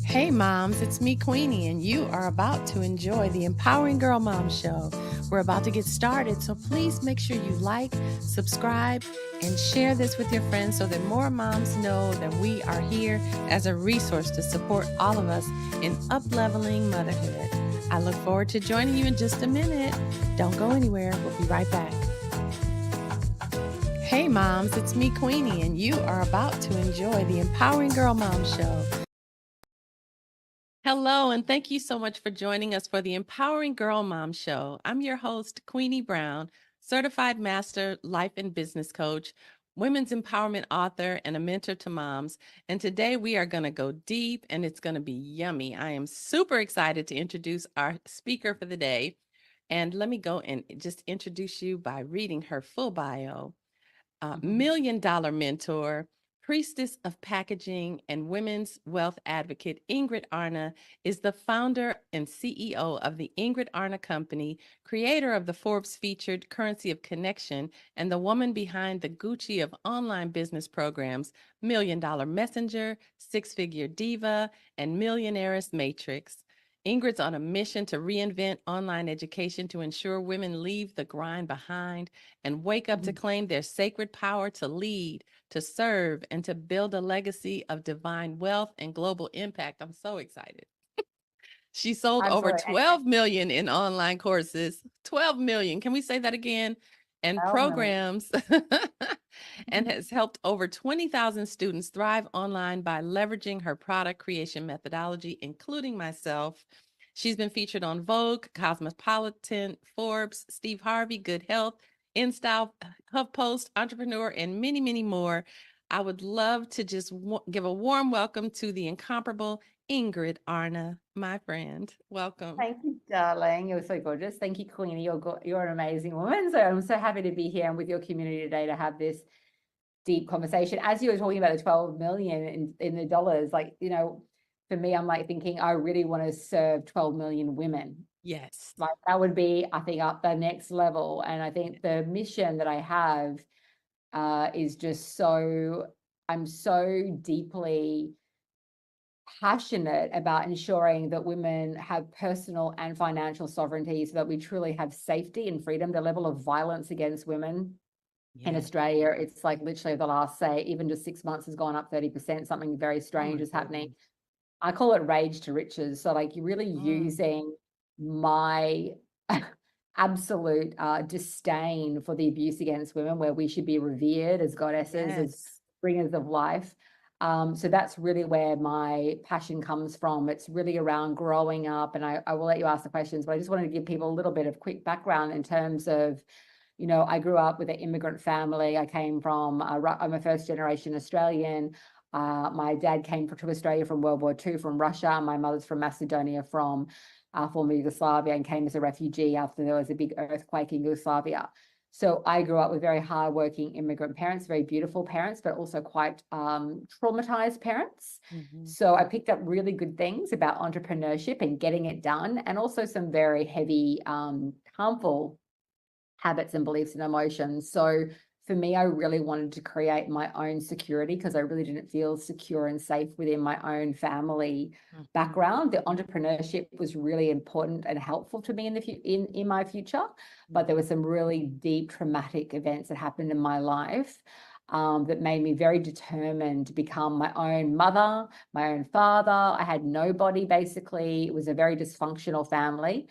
Hey moms, it's me, Queenie, and you are about to enjoy the Empowering Girl Mom Show. We're about to get started, so please make sure you like, subscribe, and share this with your friends so that more moms know that we are here as a resource to support all of us in up-leveling motherhood. I look forward to joining you in just a minute. Don't go anywhere. We'll be right back. Hey moms, it's me, Queenie, and you are about to enjoy the Empowering Girl Mom Show. Hello, and thank you so much for joining us for the Empowering Girl Mom Show. I'm your host, Queenie Brown, certified master life and business coach, women's empowerment author, and a mentor to moms. And today we are going to go deep and it's going to be yummy. I am super excited to introduce our speaker for the day. And let me go and just introduce you by reading her full bio. Million-dollar mentor, priestess of packaging, and women's wealth advocate, Ingrid Arna is the founder and CEO of the Ingrid Arna Company, creator of the Forbes featured Currency of Connection, and the woman behind the Gucci of online business programs, Million Dollar Messenger, Six Figure Diva, and Millionaire's Matrix. Ingrid's on a mission to reinvent online education to ensure women leave the grind behind and wake up to claim their sacred power to lead, to serve, and to build a legacy of divine wealth and global impact. I'm so excited. She sold over Absolutely. 12 million in online courses. 12 million. Can we say that again? And 12 million. programs and has helped over 20,000 students thrive online by leveraging her product creation methodology, including myself. She's been featured on Vogue, Cosmopolitan, Forbes, Steve Harvey, Good Health, InStyle, HuffPost, Entrepreneur, and many, many more. I would love to just give a warm welcome to the incomparable Ingrid Arna, my friend. Welcome. Thank you, darling. You're so gorgeous. Thank you, Queenie. You're an amazing woman. So I'm so happy to be here and with your community today to have this deep conversation. As you were talking about the 12 million in the dollars, for me, I'm like thinking I really want to serve 12 million women. Yes. Like that would be, I think, up the next level. And I think the mission that I have is just I'm so deeply passionate about ensuring that women have personal and financial sovereignty so that we truly have safety and freedom. The level of violence against women in Yeah. Australia, it's like literally the last, say, even just 6 months has gone up 30%. Something very Oh strange my is happening. goodness. I call it rage to riches. So like you're really Mm. using my absolute disdain for the abuse against women, where we should be revered as goddesses, as Yes. bringers of life. So that's really where my passion comes from. It's really around growing up, and I will let you ask the questions, but I just wanted to give people a little bit of quick background in terms of, I grew up with an immigrant family. I came from, I'm a first generation Australian. My dad came to Australia from World War II, from Russia. My mother's from Macedonia, from former Yugoslavia, and came as a refugee after there was a big earthquake in Yugoslavia. So I grew up with very hardworking immigrant parents, very beautiful parents, but also quite traumatized parents. Mm-hmm. So I picked up really good things about entrepreneurship and getting it done, and also some very heavy, harmful habits and beliefs and emotions. So for me, I really wanted to create my own security because I really didn't feel secure and safe within my own family Mm-hmm. background. The entrepreneurship was really important and helpful to me in my future, but there were some really deep traumatic events that happened in my life. That made me very determined to become my own mother, my own father. I had nobody, basically. It was a very dysfunctional family.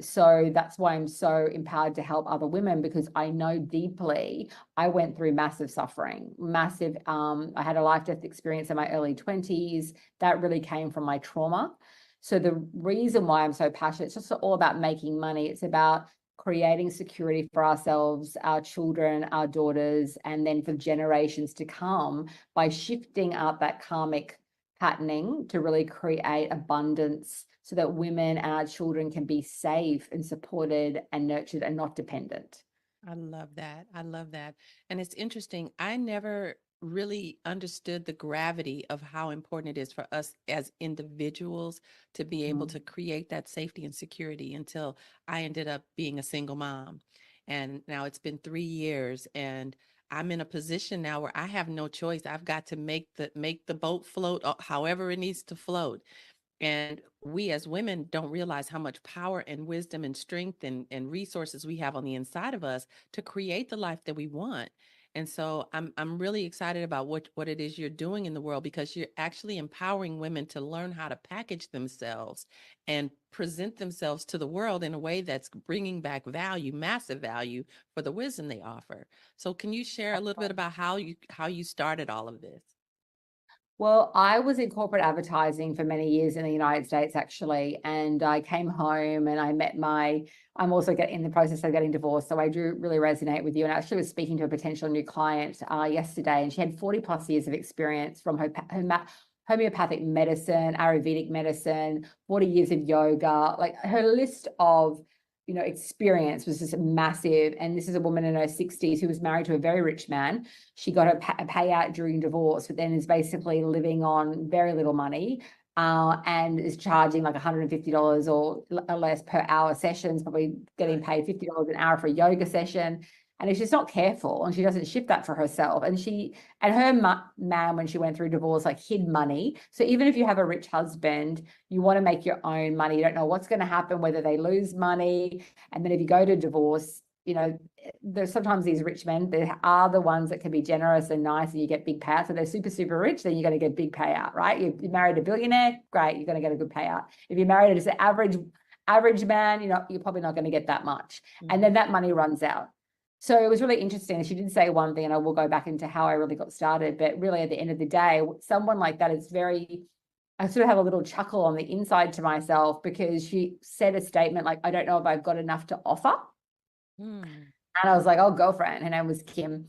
So that's why I'm so empowered to help other women, because I know deeply I went through massive suffering, massive. I had a life-death experience in my early 20s. That really came from my trauma. So the reason why I'm so passionate, it's just all about making money. It's about creating security for ourselves, our children, our daughters, and then for generations to come, by shifting up that karmic patterning to really create abundance so that women and our children can be safe and supported and nurtured and not dependent. I love that. I love that. And it's interesting. I never really understood the gravity of how important it is for us as individuals to be able Mm. to create that safety and security until I ended up being a single mom. And now it's been 3 years, and I'm in a position now where I have no choice. I've got to make the boat float however it needs to float. And we as women don't realize how much power and wisdom and strength and resources we have on the inside of us to create the life that we want. And so I'm really excited about what it is you're doing in the world, because you're actually empowering women to learn how to package themselves and present themselves to the world in a way that's bringing back value, massive value, for the wisdom they offer. So can you share a little bit about how you started all of this? Well, I was in corporate advertising for many years in the United States, actually. And I came home and I met I'm also in the process of getting divorced. So I do really resonate with you. And I actually was speaking to a potential new client yesterday, and she had 40 plus years of experience from homeopathic medicine, Ayurvedic medicine, 40 years of yoga. Like, her list of experience was just massive. And this is a woman in her 60s who was married to a very rich man. She got a payout during divorce, but then is basically living on very little money, and is charging like $150 or less per hour sessions, probably getting paid $50 an hour for a yoga session. And if she's not careful and she doesn't shift that for herself, and her man, when she went through divorce, like, hid money. So even if you have a rich husband, you want to make your own money. You don't know what's going to happen, whether they lose money. And then if you go to divorce, there's sometimes these rich men, they are the ones that can be generous and nice, and you get big payouts. So they're super, super rich, then you're going to get big payout, right? You married a billionaire, great, you're going to get a good payout. If you married just an average man, you're probably not going to get that much. And then that money runs out. So it was really interesting. She did say one thing, and I will go back into how I really got started. But really, at the end of the day, someone like that is I sort of have a little chuckle on the inside to myself, because she said a statement like, I don't know if I've got enough to offer. Hmm. And I was like, oh, girlfriend. Her name was Kim.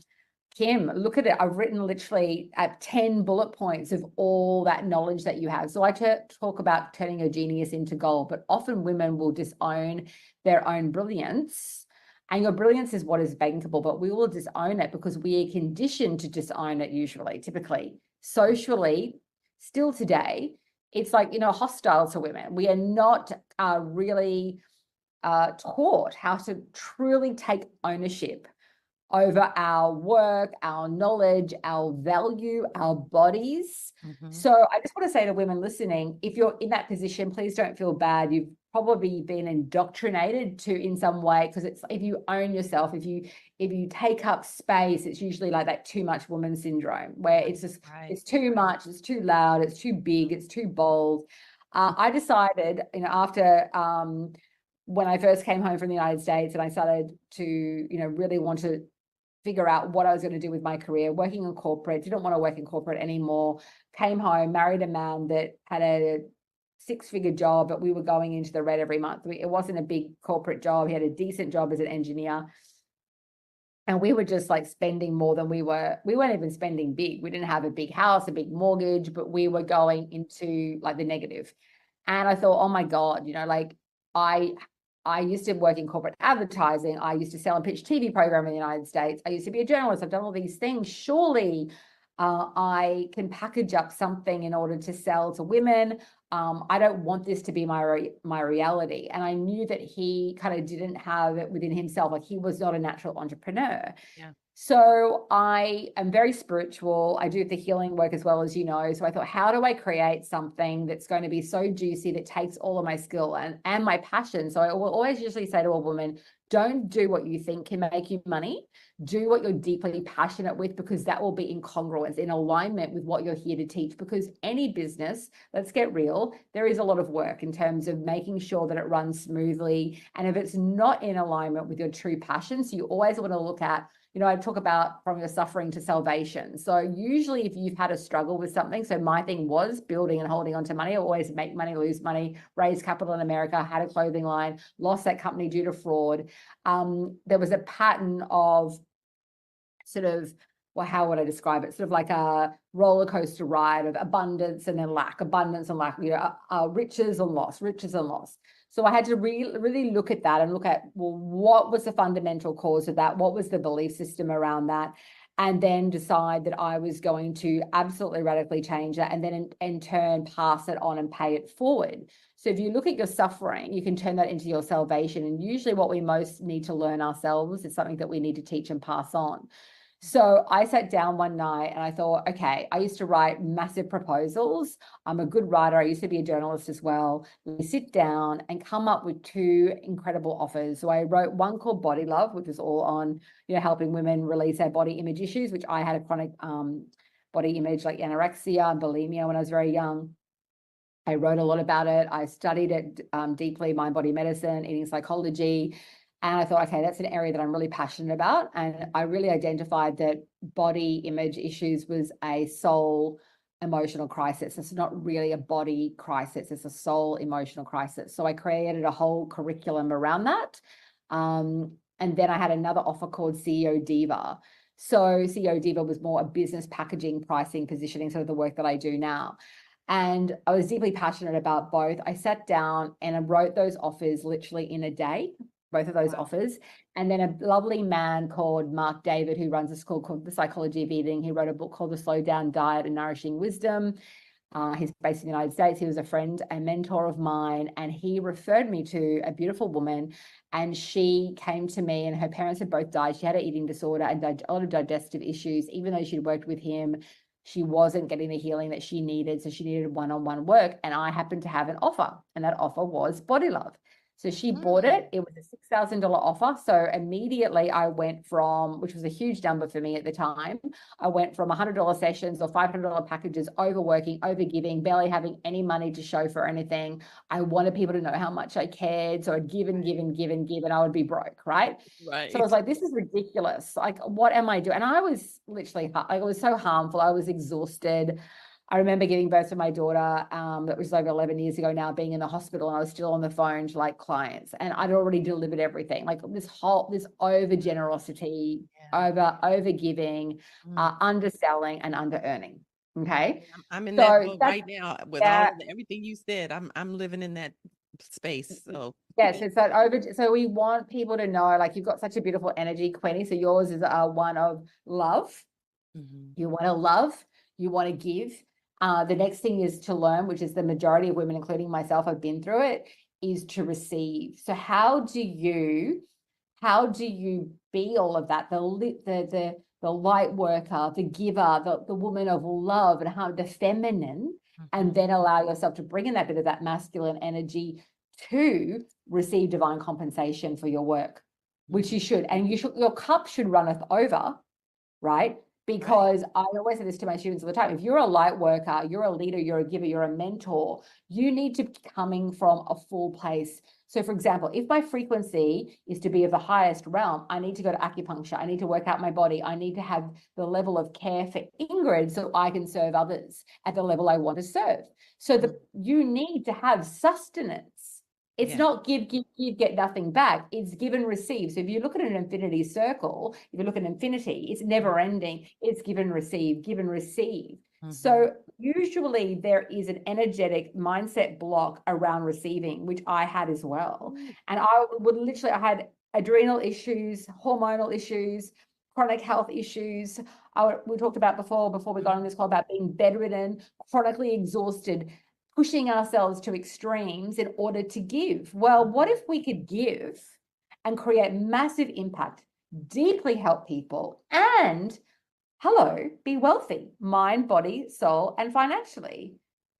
Kim, look at it. I've written literally at 10 bullet points of all that knowledge that you have. So I talk about turning your genius into gold, but often women will disown their own brilliance. And your brilliance is what is bankable, but we will disown it because we are conditioned to disown it usually, typically. Socially, still today, it's like, hostile to women. We are not really taught how to truly take ownership over our work, our knowledge, our value, our bodies. Mm-hmm. So I just want to say to women listening, if you're in that position, please don't feel bad. You've probably been indoctrinated to in some way, because it's, if you own yourself, if you take up space, it's usually like that too much woman syndrome, where it's just it's too much, it's too loud, it's too big, it's too bold. I decided, after when I first came home from the United States, and I started to, really want to figure out what I was going to do with my career, working in corporate, didn't want to work in corporate anymore, came home, married a man that had a 6-figure job, but we were going into the red every month. It wasn't a big corporate job. He had a decent job as an engineer. And we were just like spending more than we weren't even spending big. We didn't have a big house, a big mortgage, but we were going into like the negative. And I thought, oh my God, like, I used to work in corporate advertising. I used to sell and pitch TV program in the United States. I used to be a journalist. I've done all these things. Surely I can package up something in order to sell to women. I don't want this to be my reality. And I knew that he kind of didn't have it within himself. Like, he was not a natural entrepreneur. Yeah. So I am very spiritual. I do the healing work as well, as you know. So I thought, how do I create something that's going to be so juicy that takes all of my skill and my passion? So I will always usually say to a woman, don't do what you think can make you money. Do what you're deeply passionate with, because that will be in congruence, in alignment with what you're here to teach. Because any business, let's get real, there is a lot of work in terms of making sure that it runs smoothly. And if it's not in alignment with your true passion, so you always want to look at, I talk about from your suffering to salvation. So usually if you've had a struggle with something, so my thing was building and holding on to money, I always make money, lose money, raise capital in America, had a clothing line, lost that company due to fraud. There was a pattern of sort of, well, how would I describe it? Sort of like a roller coaster ride of abundance and then lack, abundance and lack, riches and loss, riches and loss. So I had to really look at that and look at, well, what was the fundamental cause of that? What was the belief system around that? And then decide that I was going to absolutely radically change that, and then in turn pass it on and pay it forward. So if you look at your suffering, you can turn that into your salvation. And usually what we most need to learn ourselves is something that we need to teach and pass on. So I sat down one night and I thought, okay, I used to write massive proposals. I'm a good writer. I used to be a journalist as well. Let me sit down and come up with two incredible offers. So I wrote one called Body Love, which was all on, helping women release their body image issues, which I had a chronic body image like anorexia and bulimia when I was very young. I wrote a lot about it. I studied it deeply, mind body medicine, eating psychology. And I thought, okay, that's an area that I'm really passionate about. And I really identified that body image issues was a soul emotional crisis. It's not really a body crisis, it's a soul emotional crisis. So I created a whole curriculum around that. And then I had another offer called CEO Diva. So CEO Diva was more a business packaging, pricing, positioning, sort of the work that I do now. And I was deeply passionate about both. I sat down and I wrote those offers literally in a day, both of those offers. And then a lovely man called Mark David, who runs a school called The Psychology of Eating, he wrote a book called The Slow Down Diet and Nourishing Wisdom. He's based in the United States. He was a friend, a mentor of mine, and he referred me to a beautiful woman. And she came to me, and her parents had both died. She had an eating disorder and a lot of digestive issues. Even though she'd worked with him, she wasn't getting the healing that she needed. So she needed one-on-one work. And I happened to have an offer, and that offer was Body Love. So she bought it. It was a $6,000 offer. So immediately I went from, which was a huge number for me at the time, I went from $100 sessions or $500 packages, overworking, overgiving, barely having any money to show for anything. I wanted people to know how much I cared. So I'd give and give and give and give, and I would be broke, right? So I was Right. like, this is ridiculous. Like, what am I doing? And I was literally, it was so harmful. I was exhausted. I remember giving birth to my daughter, that was over 11 years ago now, being in the hospital, and I was still on the phone to like clients, and I'd already delivered everything. Like this over generosity, over giving, underselling and under earning. Okay. I'm in that So boat that's, right now with all yeah, of everything you said. I'm living in that space. So yes, it's that so we want people to know, like, you've got such a beautiful energy, Queenie. So yours is one of love. Mhm. You want to love, you want to give. The next thing is to learn, which is the majority of women, including myself, have been through it, is to receive. So how do you be all of that? The light worker, the giver, the woman of love, and how the feminine, and Mhm. then allow yourself to bring in that bit of that masculine energy to receive divine compensation for your work, which Mhm. you should. And your cup should runneth over, right? Right. Because I always say this to my students all the time. If you're a light worker, you're a leader, you're a giver, you're a mentor, you need to be coming from a full place. So for example, if my frequency is to be of the highest realm, I need to go to acupuncture. I need to work out my body. I need to have the level of care for Ingrid so I can serve others at the level I want to serve. So Mhm. you need to have sustenance. It's Yeah. not give, give, give, get nothing back. It's give and receive. So if you look at an infinity circle, if you look at infinity, it's never ending. It's give and receive, give and receive. Mhm. So usually there is an energetic mindset block around receiving, which I had as well. And I had adrenal issues, hormonal issues, chronic health issues. We talked about before we got on this call about being bedridden, chronically exhausted, pushing ourselves to extremes in order to give. Well, what if we could give and create massive impact, deeply help people, and be wealthy, mind, body, soul, and financially?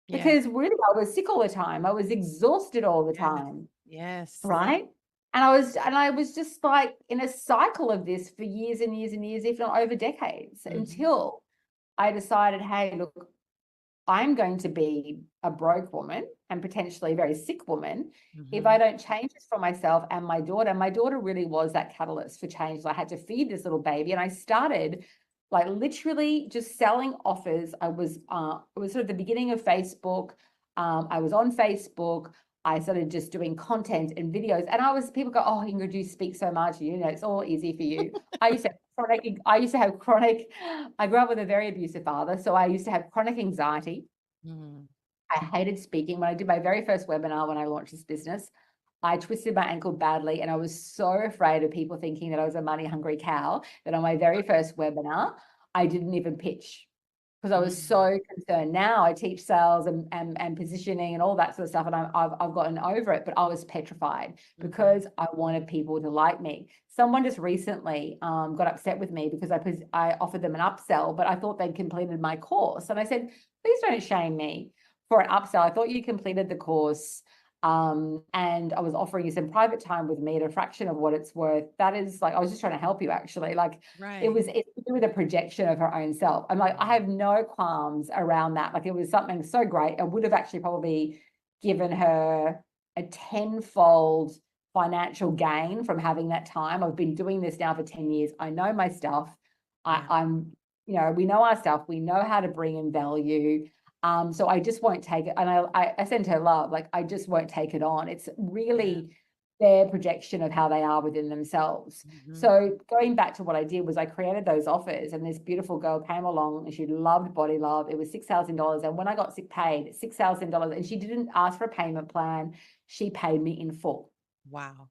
Yes. Because really, I was sick all the time. I was exhausted all the Yes. time, Yes. right? And I was just like in a cycle of this for years and years and years, if not over decades, Mhm. until I decided, hey, look, I'm going to be a broke woman and potentially a very sick woman if I Mhm. don't change this for myself and my daughter. My daughter really was that catalyst for change. I had to feed this little baby, and I started like literally just selling offers. It was sort of the beginning of Facebook. I was on Facebook. I started just doing content and videos, and people go, "Oh, Ingrid, you speak so much. It's all easy for you." I used to have chronic, I grew up with a very abusive father. So I used to have chronic anxiety. Mhm. I hated speaking. When I did my very first webinar, when I launched this business, I twisted my ankle badly. And I was so afraid of people thinking that I was a money hungry cow that on my very first webinar, I didn't even pitch, because I was so concerned. Now I teach sales and positioning and all that sort of stuff, and I've gotten over it. But I was petrified because I wanted people to like me. Someone just recently got upset with me because I offered them an upsell, but I thought they'd completed my course, and I said, please don't shame me for an upsell. I thought you completed the course. And I was offering you some private time with me at a fraction of what it's worth. That is like, I was just trying to help you actually. Like it's to do with a projection of her own self. I'm like, I have no qualms around that. Like it was something so great. I would have actually probably given her a tenfold financial gain from having that time. I've been doing this now for 10 years. I know my stuff. I'm, we know our stuff. We know how to bring in value. So I just won't take it. And I send her love, like I just won't take it on. It's really their projection of how they are within themselves. So going back to what I did was I created those offers, and this beautiful girl came along and she loved Body Love. It was $6,000. And when I got paid $6,000, and she didn't ask for a payment plan, she paid me in full. Wow.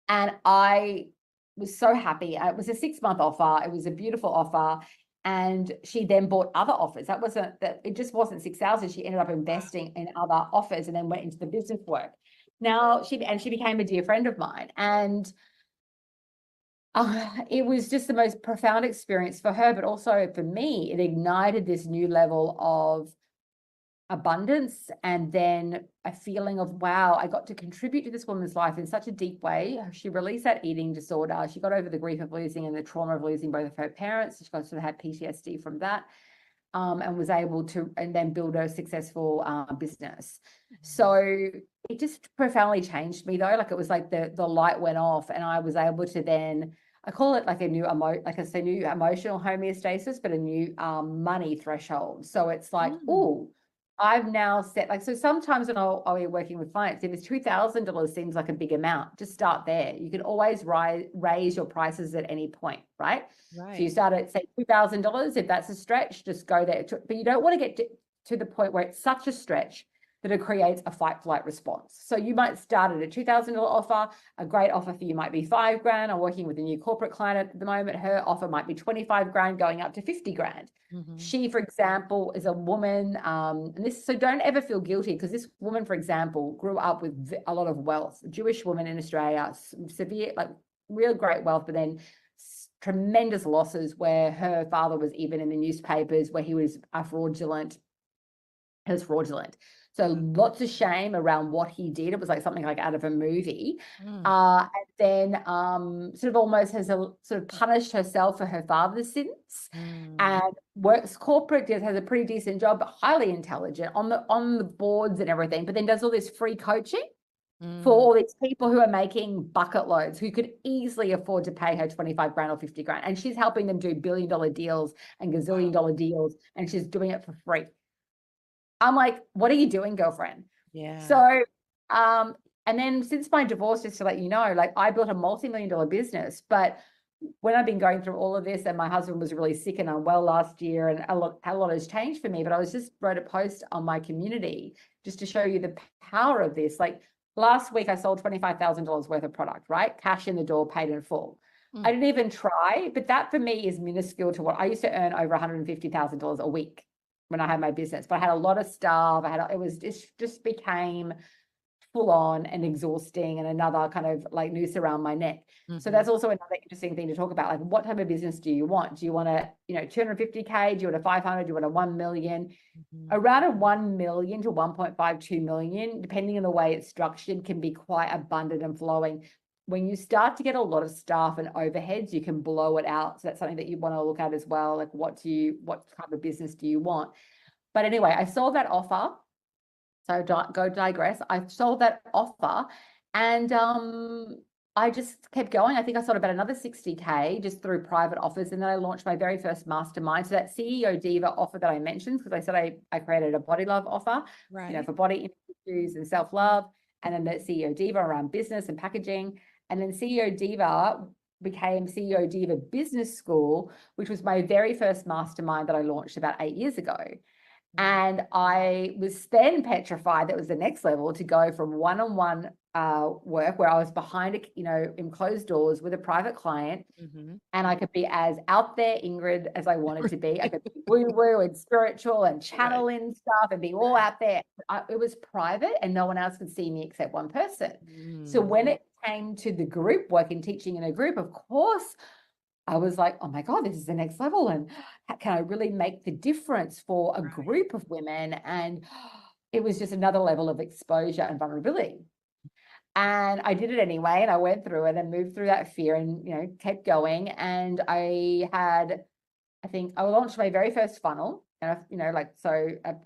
And I was so happy. It was a 6-month offer. It was a beautiful offer. And she then bought other offers. It just wasn't 6,000. She ended up investing in other offers and then went into the business work. Now she became a dear friend of mine. And it was just the most profound experience for her, but also for me. It ignited this new level of abundance, and then a feeling of, wow, I got to contribute to this woman's life in such a deep way. She released that eating disorder. She got over the grief of losing and the trauma of losing both of her parents. She got to have PTSD from that, and was able to, and then build a successful business. So it just profoundly changed me though. Like it was like the light went off, and I was able to then, I call it like a new new emotional homeostasis, but a new money threshold. So it's like, oh, I've now set, like, so sometimes when I'll be working with clients, if it's $2,000 seems like a big amount, just start there. You can always raise your prices at any point, right? So you start at say $2,000. If that's a stretch, just go there. But you don't want to get to the point where it's such a stretch that it creates a fight flight response. So you might start at a $2,000 offer. A great offer for you might be $5,000. I'm working with a new corporate client at the moment. Her offer might be $25,000 going up to $50,000. She, for example, is a woman, so don't ever feel guilty, because this woman, for example, grew up with a lot of wealth, a Jewish woman in Australia, severe, like real great wealth, but then tremendous losses where her father was even in the newspapers where he was fraudulent. So lots of shame around what he did. It was like something like out of a movie. And then sort of almost has sort of punished herself for her father's sins, and works corporate, has a pretty decent job, but highly intelligent on the boards and everything, but then does all this free coaching for all these people who are making bucket loads, who could easily afford to pay her $25,000 or $50,000. And she's helping them do billion-dollar deals and gazillion-dollar deals, and she's doing it for free. I'm like, what are you doing, girlfriend? Yeah. So, and then since my divorce, just to let you know, like I built a multi-million-dollar business, but when I've been going through all of this, and my husband was really sick and unwell last year, and a lot has changed for me, but I wrote a post on my community just to show you the power of this. Like last week, I sold $25,000 worth of product, right? Cash in the door, paid in full. I didn't even try, but that for me is minuscule to what I used to earn over $150,000 a week when I had my business. But I had a lot of staff. It was just became full on and exhausting, and another kind of like noose around my neck. So that's also another interesting thing to talk about. Like, what type of business do you want? Do you want a, 250K? Do you want a 500? Do you want a 1 million? Around a 1 million to 1.52 million, depending on the way it's structured, can be quite abundant and flowing. When you start to get a lot of staff and overheads, you can blow it out. So that's something that you want to look at as well. Like, what type of business do you want? But anyway, I sold that offer. So digress. I sold that offer, and I just kept going. I think I sold about another 60K just through private offers. And then I launched my very first mastermind. So that CEO Diva offer that I mentioned, because I said I created a body love offer, for body issues and self-love. And then the CEO Diva around business and packaging. And then CEO Diva became CEO Diva Business School, which was my very first mastermind that I launched about 8 years ago. And I was then petrified that was the next level to go from one-on-one work where I was behind, in closed doors with a private client, and I could be as out there, Ingrid, as I wanted to be. I could be woo-woo and spiritual and channel in stuff and be all out there. It was private and no one else could see me except one person. So when it came to the group work and teaching in a group, of course, I was like, oh my God, this is the next level. And how can I really make the difference for a group of women? And it was just another level of exposure and vulnerability. And I did it anyway, and I went through it and moved through that fear and, kept going. And I think I launched my very first funnel. And,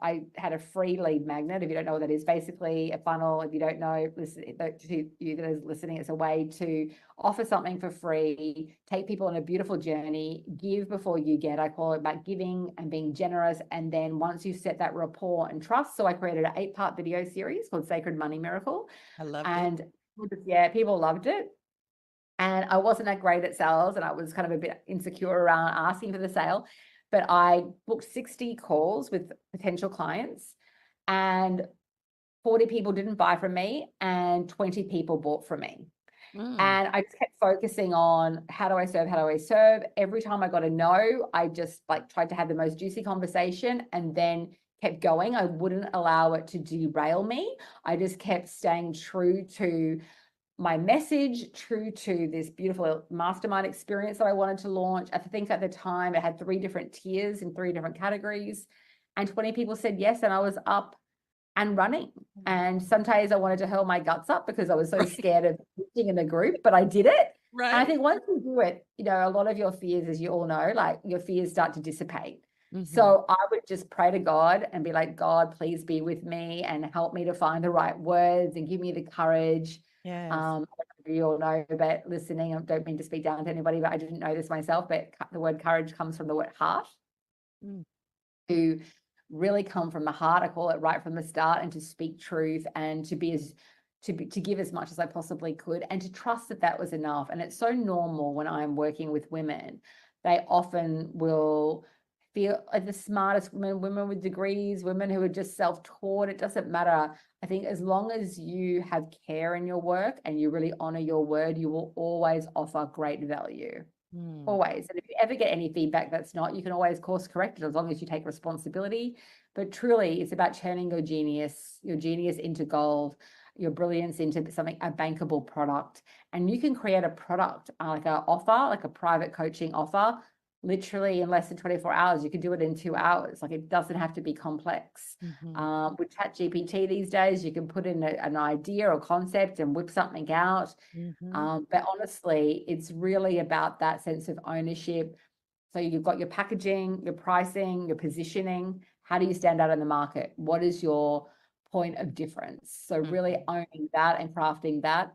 I had a free lead magnet. If you don't know what that is, basically a funnel, if you don't know, listen, to you that is listening, it's a way to offer something for free, take people on a beautiful journey, give before you get. I call it about giving and being generous. And then once you set that rapport and trust, so I created an 8-part video series called Sacred Money Miracle. I loved it. And people loved it. And I wasn't that great at sales, and I was kind of a bit insecure around asking for the sale, but I booked 60 calls with potential clients, and 40 people didn't buy from me and 20 people bought from me. And I just kept focusing on how do I serve? Every time I got a no, I just tried to have the most juicy conversation and then kept going. I wouldn't allow it to derail me. I just kept staying true to my message, true to this beautiful mastermind experience that I wanted to launch. I think at the time it had 3 different tiers in 3 different categories, and 20 people said yes, and I was up and running. And some days I wanted to hurl my guts up because I was so scared of teaching in a group, but I did it. Right. And I think once you do it, a lot of your fears, as you all know, your fears start to dissipate. So I would just pray to God and be like, God, please be with me and help me to find the right words and give me the courage. Yes. You all know, but listening, I don't mean to speak down to anybody, but I didn't know this myself, but the word courage comes from the word heart. To really come from the heart, I call it, right from the start, and to speak truth and to give as much as I possibly could, and to trust that that was enough. And it's so normal when I'm working with women. They often will feel like the smartest women with degrees, women who are just self-taught. It doesn't matter. I think as long as you have care in your work and you really honor your word, you will always offer great value. Always. And if you ever get any feedback that's not, you can always course correct it as long as you take responsibility. But truly, it's about turning your genius into gold, your brilliance into something, a bankable product. And you can create a product, like an offer, like a private coaching offer, literally in less than 24 hours. You can do it in 2 hours. It doesn't have to be complex. With ChatGPT these days, you can put in an idea or concept and whip something out. But honestly, it's really about that sense of ownership. So you've got your packaging, your pricing, your positioning. How do you stand out in the market? What is your point of difference? So really owning that and crafting that.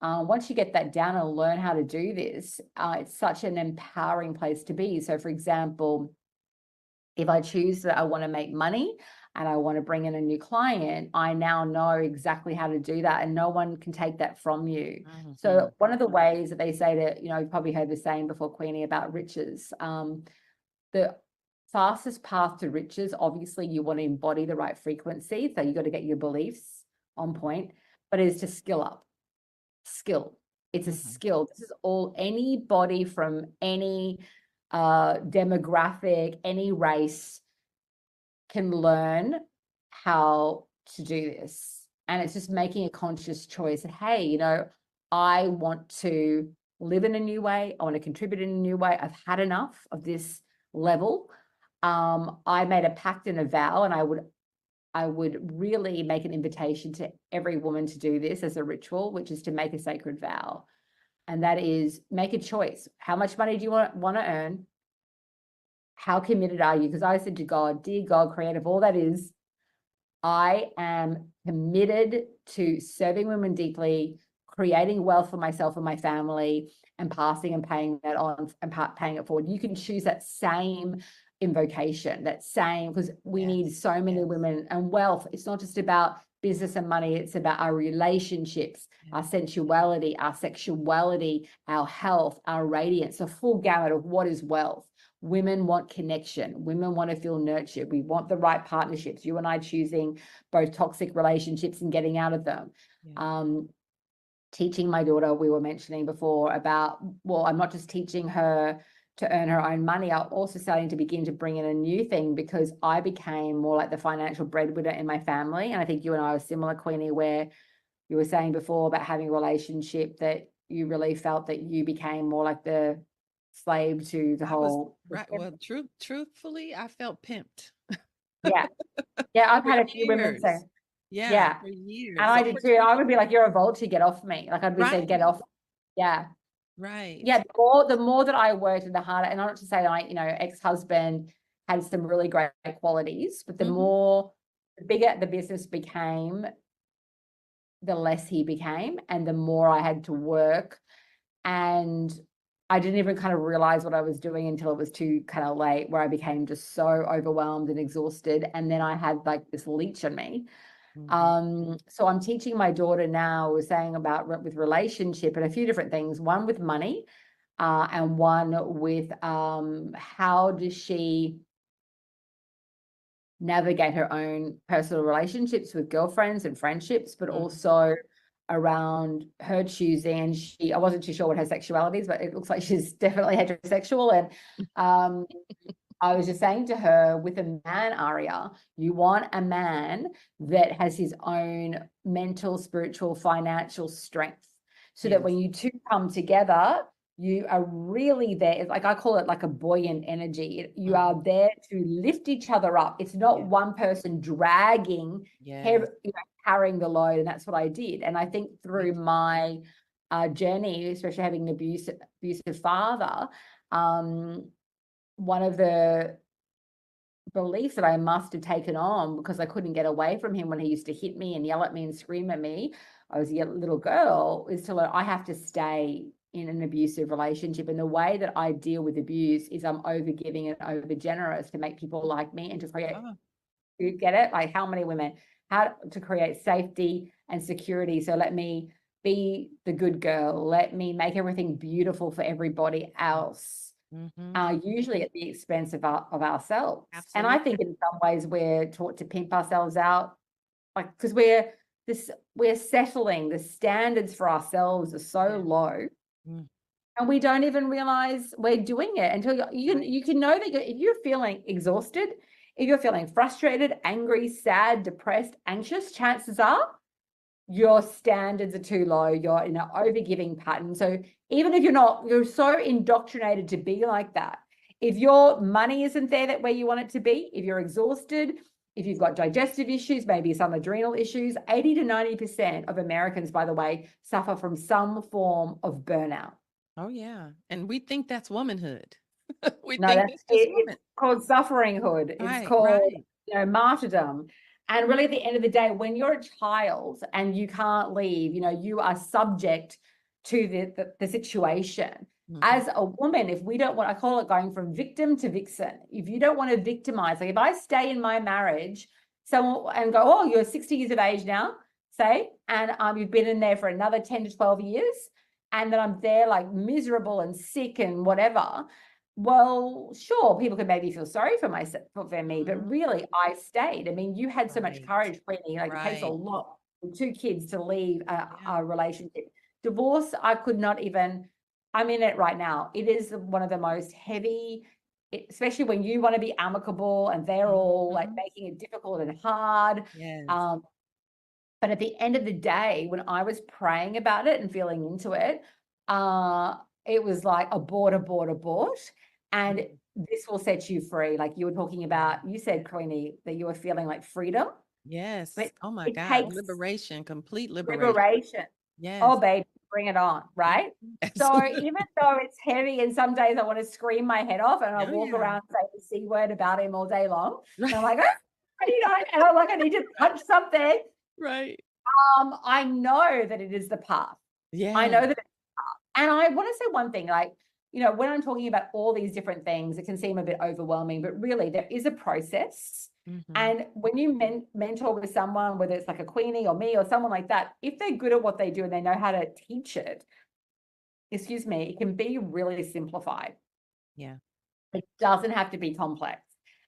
Once you get that down and learn how to do this, it's such an empowering place to be. So for example, if I choose that I want to make money and I want to bring in a new client, I now know exactly how to do that, and no one can take that from you. So one of the ways that they say that, you've probably heard the saying before, Queenie, about riches. The fastest path to riches, obviously you want to embody the right frequency. So you got to get your beliefs on point, but it is to skill up. It's a skill. This is all, anybody from any demographic, any race can learn how to do this. And it's just making a conscious choice that, hey, I want to live in a new way. I want to contribute in a new way. I've had enough of this level. I made a pact and a vow, and I would really make an invitation to every woman to do this as a ritual, which is to make a sacred vow. And that is, make a choice. How much money do you want to earn? How committed are you? Because I said to God, dear God, creator of all that is, I am committed to serving women deeply, creating wealth for myself and my family, and passing and paying that on and paying it forward. You can choose that same invocation, that same, because we need so many women, and wealth. It's not just about business and money. It's about our relationships, our sensuality, our sexuality, our health, our radiance, a full gamut of what is wealth. women want connection. Women want to feel nurtured. We want the right partnerships. You and I choosing both toxic relationships and getting out of them. Yeah. Teaching my daughter, we were mentioning before about, well, I'm not just teaching her to earn her own money. I'm also starting to begin to bring in a new thing, because I became more like the financial breadwinner in my family. And I think you and I were similar, Queenie, where you were saying before about having a relationship that you really felt that you became more like the slave to the I was whole. right. Well, truthfully, I felt pimped Yeah. Yeah. I've for had a few women say, years. Yeah, yeah. for And years. I So did for too. I 20, would be like, you're a vulture, get off me. Like I'd be saying, get right, off. Yeah. Yeah, right. the more that I worked and the harder, and not to say like, ex-husband had some really great qualities, but Hmm. the bigger the business became, the less he became, and the more I had to work. And I didn't even kind of realize what I was doing until it was too kind of late, where I became just so overwhelmed and exhausted. And then I had like this leech on me. Hmm. So I'm teaching my daughter now, we're saying about with relationship and a few different things, one with money, and one with how does she navigate her own personal relationships with girlfriends and friendships, but Hmm. also around her choosing. And I wasn't too sure what her sexuality is, but it looks like she's definitely heterosexual. And I was just saying to her, with a man, Aria, you want a man that has his own mental, spiritual, financial strength, so that when Yes. you two come together, you are really there. It's like, I call it like a buoyant energy. You Hmm. are there to lift each other up. It's not Yeah. one person dragging, Yes. carrying the load. And that's what I did. And I think Me through too. my journey, especially having an abusive father, one of the beliefs that I must have taken on, because I couldn't get away from him when he used to hit me and yell at me and scream at me. I was a little girl, is to learn I have to stay in an abusive relationship. And the way that I deal with abuse is I'm over giving and over generous to make people like me and to create, Oh, you get it? Like, how many women, how to create safety and security. So let me be the good girl. Let me make everything beautiful for everybody else, mm-hmm. usually at the expense of ourselves. And I think Absolutely. in some ways we're taught to pimp ourselves out, like, because we're settling. The standards for ourselves are so Yeah. low, Mm, and we don't even realize we're doing it until right. you can know that if you're feeling exhausted, if you're feeling frustrated, angry, sad, depressed, anxious, chances are your standards are too low. You're in an overgiving pattern. So even if you're so indoctrinated to be like that, if your money isn't there that where you want it to be, if you're exhausted, if you've got digestive issues, maybe some adrenal issues, 80 to 90% of Americans, by the way, suffer from some form of burnout. Oh, yeah. And we think that's womanhood. We No, think that's that's just it, woman. it's called sufferinghood. It's Right, called, right. martyrdom. And really, at the end of the day, when you're a child and you can't leave, you are subject to the situation. Hmm. As a woman, if we don't want, I call it going from victim to vixen. If you don't want to victimize, like if I stay in my marriage, someone and go, oh, you're 60 years of age now, say, and you've been in there for another 10 to 12 years, and then I'm there like miserable and sick and whatever. Well, sure, people could maybe feel sorry for me, but Hmm. really, I stayed. I mean, you had so much Right, courage, Brittany. Like, it takes a right. lot with two kids to leave Yeah. a relationship. Divorce, I could not even. I'm in it right now. It is one of the most heavy, especially when you want to be amicable and they're all like Hmm. making it difficult and hard. Yes. Um, but at the end of the day, when I was praying about it and feeling into it, it was like abort, abort, abort. And Mhm. this will set you free. Like you were talking Yeah. about, you said, Queenie, that you were feeling like freedom. Yes. But Oh my it God. takes Liberation, complete liberation. liberation. Oh, Yes. baby, bring it on, Mhm. right? So Absolutely. even though it's heavy and some days I want to scream my head off and I Oh, walk yeah. around and say the C word about him all day long. And I'm Right. like, and I'm like, I need to punch something. Right. I know that it is the path. I Yeah. know that it's the path. And I want to say one thing, like, when I'm talking about all these different things, it can seem a bit overwhelming, but really there is a process. Hmm. And when you mentor with someone, whether it's like a Queenie or me or someone like that, if they're good at what they do and they know how to teach it, excuse me, it can be really simplified. Yeah. It doesn't have to be complex.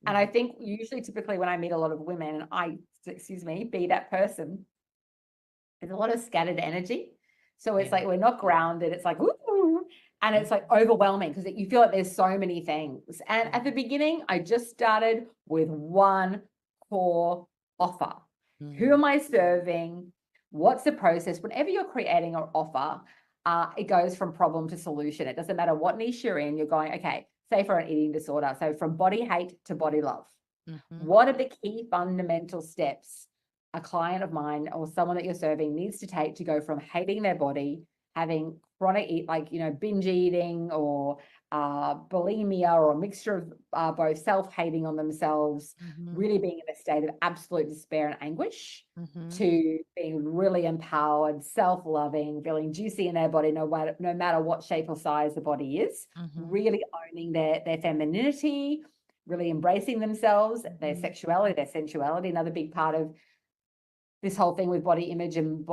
And I think usually, typically when I meet a lot of women and I, excuse me, be that person, there's a lot of scattered energy. So it's like, we're not grounded. It's like, ooh, and it's like overwhelming because you feel like there's so many things. And at the beginning, I just started with one core offer. Who am I serving? What's the process? Whenever you're creating an offer, it goes from problem to solution. It doesn't matter what niche you're in. You're going, okay, say for an eating disorder. So from body hate to body love. What are the key fundamental steps a client of mine or someone that you're serving needs to take to go from hating their body, having chronic like, binge eating or bulimia or a mixture of both, self-hating on themselves, really being in a state of absolute despair and anguish, to being really empowered, self-loving, feeling juicy in their body, no matter what shape or size the body is, really owning their femininity, really embracing themselves, their sexuality, their sensuality. Another big part of this whole thing with body image and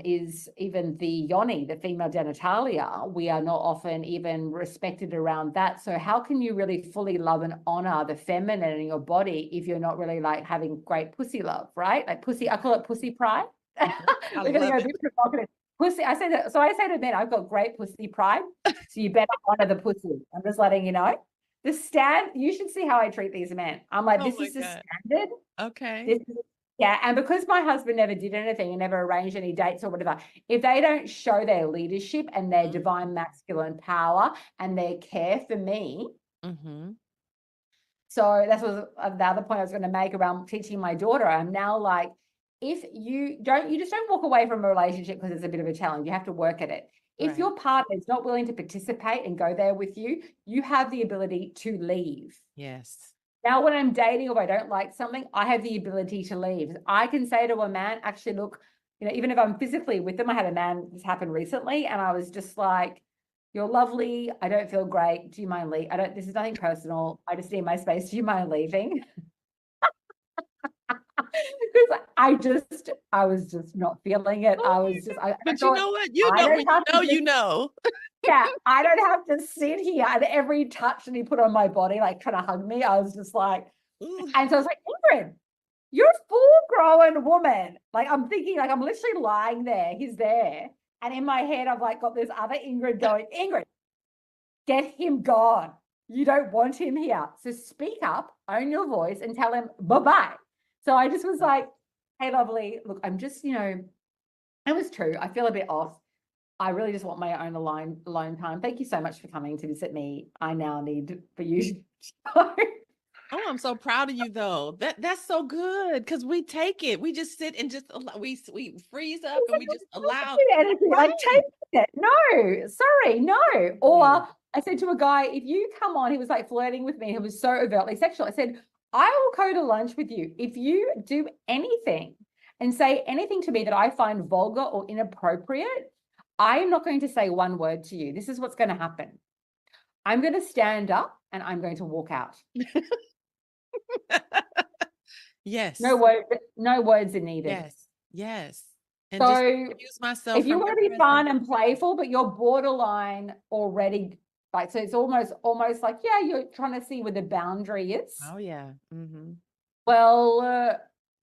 is even the yoni, the female genitalia. We are not often even respected around that. So how can you really fully love and honor the feminine in your body if you're not really like having great pussy love, right? Like pussy, I call it pussy pride. We're going to go a bit provocative. Pussy, I say that. So I say to men, I've got great pussy pride. So you better honor the pussy. I'm just letting you know. You should see how I treat these men. I'm like, this is the standard. Okay. This is Yeah, and because my husband never did anything and never arranged any dates or whatever, if they don't show their leadership and their divine masculine power and their care for me, so that's what the other point I was going to make around teaching my daughter. I'm now like, if you just don't walk away from a relationship because it's a bit of a challenge. You have to work at it. If your partner is not willing to participate and go there with you, you have the ability to leave. Yes. Now, when I'm dating or I don't like something, I have the ability to leave. I can say to a man, actually, look, even if I'm physically with them, I had a man, this happened recently, and I was just like, you're lovely. I don't feel great. Do you mind leaving? This is nothing personal. I just need my space. Do you mind leaving? Because I was just not feeling it. I was just, but you know what? You know. Yeah, I don't have to sit here and every touch that he put on my body, like trying to hug me, I was just like, and so I was like, Ingrid, you're a full-grown woman. Like I'm thinking, like I'm literally lying there, he's there. And in my head, I've like got this other Ingrid going, Ingrid, get him gone. You don't want him here. So speak up, own your voice and tell him bye-bye. So I just was like, hey, lovely, look, I'm just, it was true. I feel a bit off. I really just want my own alone time. Thank you so much for coming to visit me. I now need for you. Oh, I'm so proud of you though. That's so good because we take it. We just sit and just we freeze up and we just allow energy. Like take it. No, sorry, no. Or I said to a guy, if you come on, he was like flirting with me. He was so overtly sexual. I said, I will go to lunch with you if you do anything and say anything to me that I find vulgar or inappropriate. I'm not going to say one word to you. This is what's going to happen. I'm going to stand up and I'm going to walk out. Yes. No words are needed. Yes. And so use myself. If you want to be fun and playful, but you're borderline already, like, so it's almost like, yeah, you're trying to see where the boundary is. Oh yeah. Well,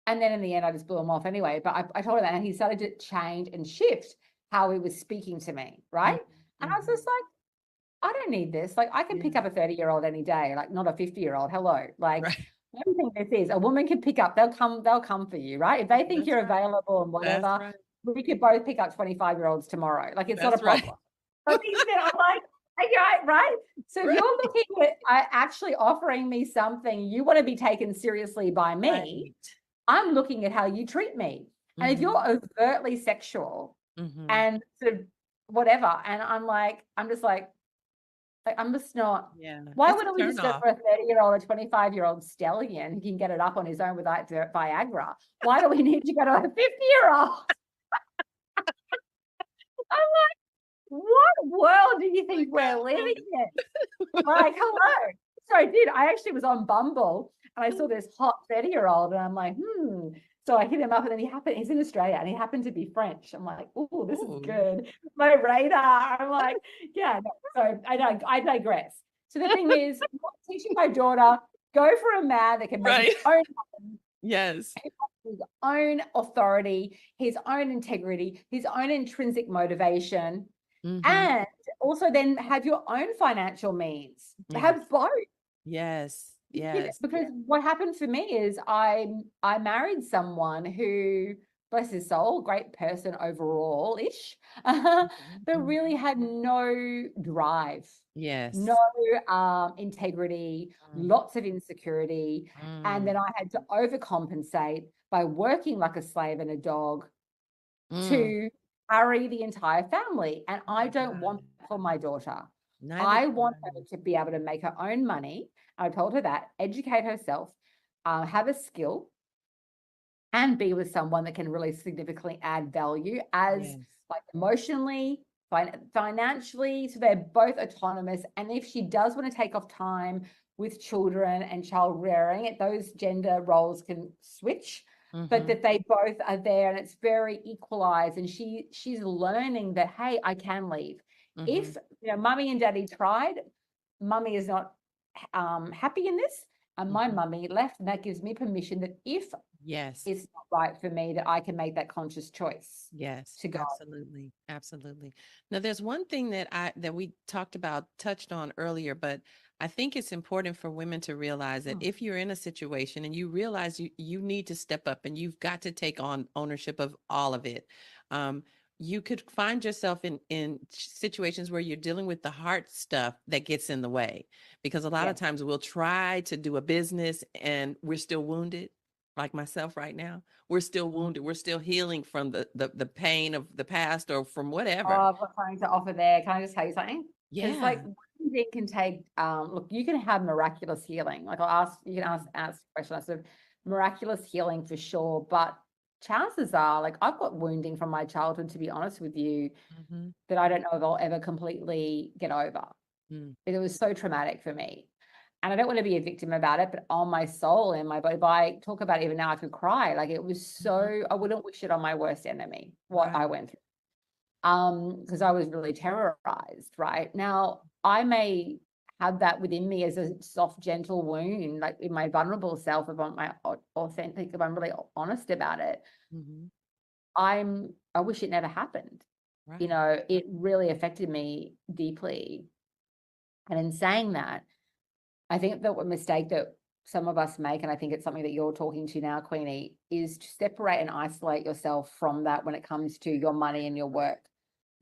and then in the end, I just blew him off anyway. But I told him that, and he started to change and shift how he was speaking to me, right? And I was just like, I don't need this. Like, I can pick up a 30-year-old any day, like not a 50-year-old. Hello. Like, I don't think this is. A woman can pick up, they'll come for you, right? If they think you're available and whatever, we could both pick up 25-year-olds tomorrow. Like, it's not a problem. But instead, I'm like, okay, right? So if you're looking at actually offering me something, you want to be taken seriously by me, I'm looking at how you treat me. And if you're overtly sexual, and sort of whatever, and I'm just not. Why wouldn't we just go for a 30-year-old, a 25-year-old stallion who can get it up on his own without Viagra? Why do we need to go to a 50-year-old? I'm like, what world do you think we're living in? Like, hello. So I actually was on Bumble and I saw this hot 30-year-old and I'm like, So I hit him up and then he's in Australia and he happened to be French. I'm like, oh, this is good. My radar. I'm like, yeah. No. So I digress. So the thing is, I'm teaching my daughter, go for a man that can make his Right. own, Yes. his own authority, his own integrity, his own intrinsic motivation, Mm-hmm. and also then have your own financial means. Yes. Have both. Yes. Yes. Because what happened for me is I married someone who, bless his soul, great person overall ish, but Mhm, really mhm. had no drive, no Yes. integrity, Mm, lots of insecurity, and then mm, I had to overcompensate by working like a slave and a dog mm. to carry the entire family. And Oh I my don't God. want that for my daughter. Neither I do want I. her to be able to make her own money. I told her that, educate herself, have a skill, and be with someone that can really significantly add value as Yes. like emotionally, financially. So they're both autonomous. And if she does want to take off time with children and child rearing, those gender roles can switch, but Mm-hmm. that they both are there and it's very equalized. And she's learning that, hey, I can leave. Mm-hmm. If mummy and daddy tried, mummy is not happy in this, and my Mm-hmm. mummy left, and that gives me permission that if Yes. it's not right for me, that I can make that conscious choice Yes, to go. absolutely. Absolutely. Now there's one thing that we talked about, touched on earlier, but I think it's important for women to realize that Mm. if you're in a situation and you realize you need to step up and you've got to take on ownership of all of it. Um, you could find yourself in situations where you're dealing with the hard stuff that gets in the way, because a lot of Yes. times we'll try to do a business and we're still wounded, like myself right now. We're still Mm. wounded. We're still healing from the pain of the past or from Oh, whatever. I've got something to offer there. Can I just tell you something? Because Yeah. like it can take look, you can have miraculous healing. Like I'll ask, you can Mm, ask a question. I said miraculous healing for sure, but chances are, like I've got wounding from my childhood, to be honest with you, mhm, that I don't know if I'll ever completely get over. mm, It was so traumatic for me. And I don't want to be a victim about it, but on my soul and my body, if I talk about it even now, I could cry. Like it was mhm. so, I wouldn't wish it on my worst enemy, what I Right. went through. Because I was really terrorized, right? Now, I may have that within me as a soft, gentle wound, like in my vulnerable self, if I'm my authentic, if I'm really honest about it. Mhm. I wish it never happened. Right. It really affected me deeply. And in saying that, I think that a mistake that some of us make, and I think it's something that you're talking to now, Queenie, is to separate and isolate yourself from that when it comes to your money and your work.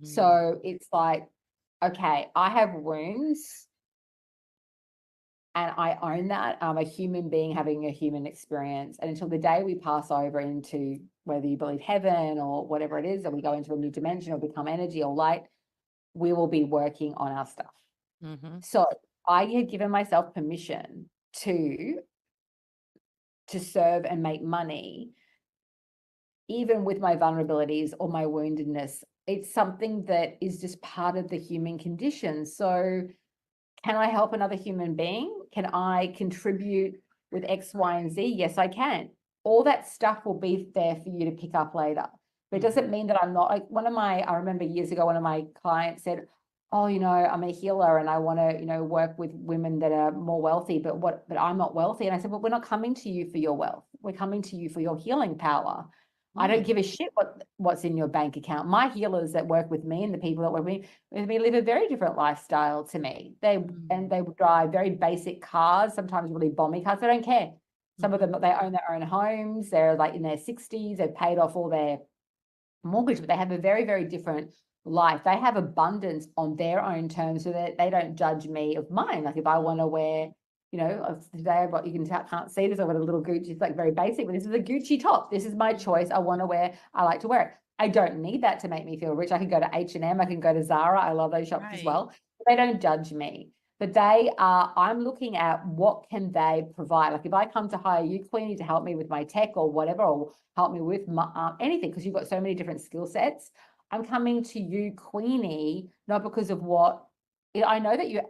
Mm, So it's like, okay, I have wounds and I own that. I'm a human being having a human experience. And until the day we pass over into whether you believe heaven or whatever it is, or we go into a new dimension or become energy or light, we will be working on our stuff. mhm. So I had given myself permission to serve and make money, even with my vulnerabilities or my woundedness. It's something that is just part of the human condition. So, can I help another human being? Can I contribute with X, Y, and Z? Yes, I can. All that stuff will be there for you to pick up later. But it Mhm. doesn't mean that I'm not like I remember years ago, one of my clients said, oh, I'm a healer and I want to, work with women that are more wealthy, but I'm not wealthy. And I said, well, we're not coming to you for your wealth. We're coming to you for your healing power. I don't Mm, give a shit what's in your bank account. My healers that work with me and the people that work with me, they live a very different lifestyle to me. mm, They drive very basic cars, sometimes really bomby cars. They don't care. Some of mhm. them, they own their own homes. They're like in their 60s. They've paid off all their mortgage, but they have a very, very different life. They have abundance on their own terms so that they don't judge me of mine. Like if I want to wear, today I've got, you can't see this, I've got a little Gucci, it's like very basic, but this is a Gucci top. This is my choice. I want to wear, I like to wear it. I don't need that to make me feel rich. I can go to H&M, I can go to Zara. I love those shops as Right. well. But they don't judge me. But I'm looking at what can they provide. Like if I come to hire you, Queenie, to help me with my tech or whatever, or help me with anything, because you've got so many different skill sets. I'm coming to you, Queenie, not because of what I know that you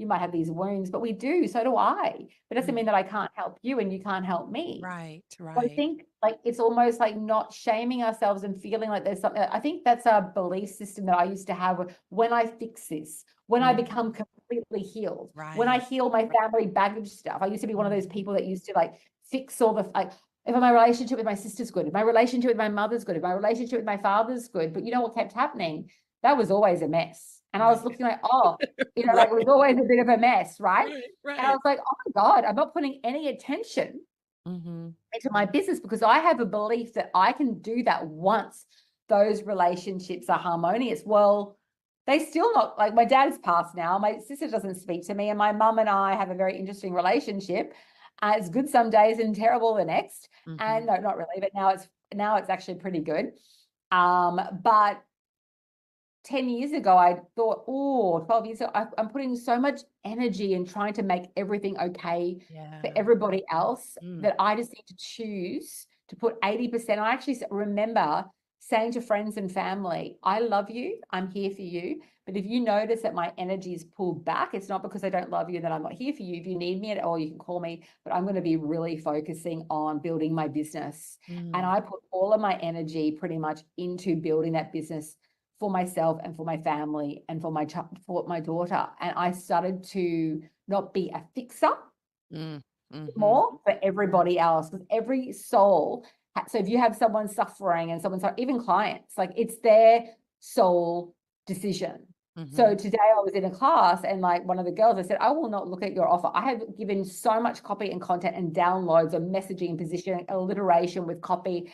might have these wounds, but we do, so do I. But it doesn't mean Mhm. that I can't help you and you can't help me. Right. So I Right. think like it's almost like not shaming ourselves and feeling like there's something. I think that's a belief system that I used to have when I fix this, when I Mhm. become completely healed. When I Right. heal my family baggage stuff, I used to be one of those people that used to like fix all the, like, if my relationship with my sister's good, if my relationship with my mother's good, if my relationship with my father's good, but you know what kept happening? That was always a mess. And I Right. was looking like, oh, you know, Right. like it was always a bit of a mess, right? Right. And I Right. was like, oh my God, I'm not putting any attention Mm-hmm. into my business because I have a belief that I can do that once those relationships are harmonious. Well, they still not, like, my dad's passed now. My sister doesn't speak to me, and my mum and I have a very interesting relationship. It's good some days and terrible the next. Mm-hmm. And no, not really, but now it's actually pretty good. But 10 years ago, I thought, oh, 12 years ago, I'm putting so much energy in trying to make everything okay for Yeah. everybody else Mm. that I just need to choose to put 80%. I actually remember saying to friends and family, I love you, I'm here for you. But if you notice that my energy is pulled back, it's not because I don't love you and that I'm not here for you. If you need me at all, you can call me, but I'm going to be really focusing on building my business. And Mm. I put all of my energy pretty much into building that business for myself and for my family and for my daughter. And I started to not be a fixer Mm. Mm-hmm. more for everybody else, because every soul. So if you have someone suffering and someone's, even clients, like, it's their soul decision. Mm-hmm. So today I was in a class and like one of the girls, I said, I will not look at your offer. I have given so much copy and content and downloads of messaging, positioning, alliteration with copy.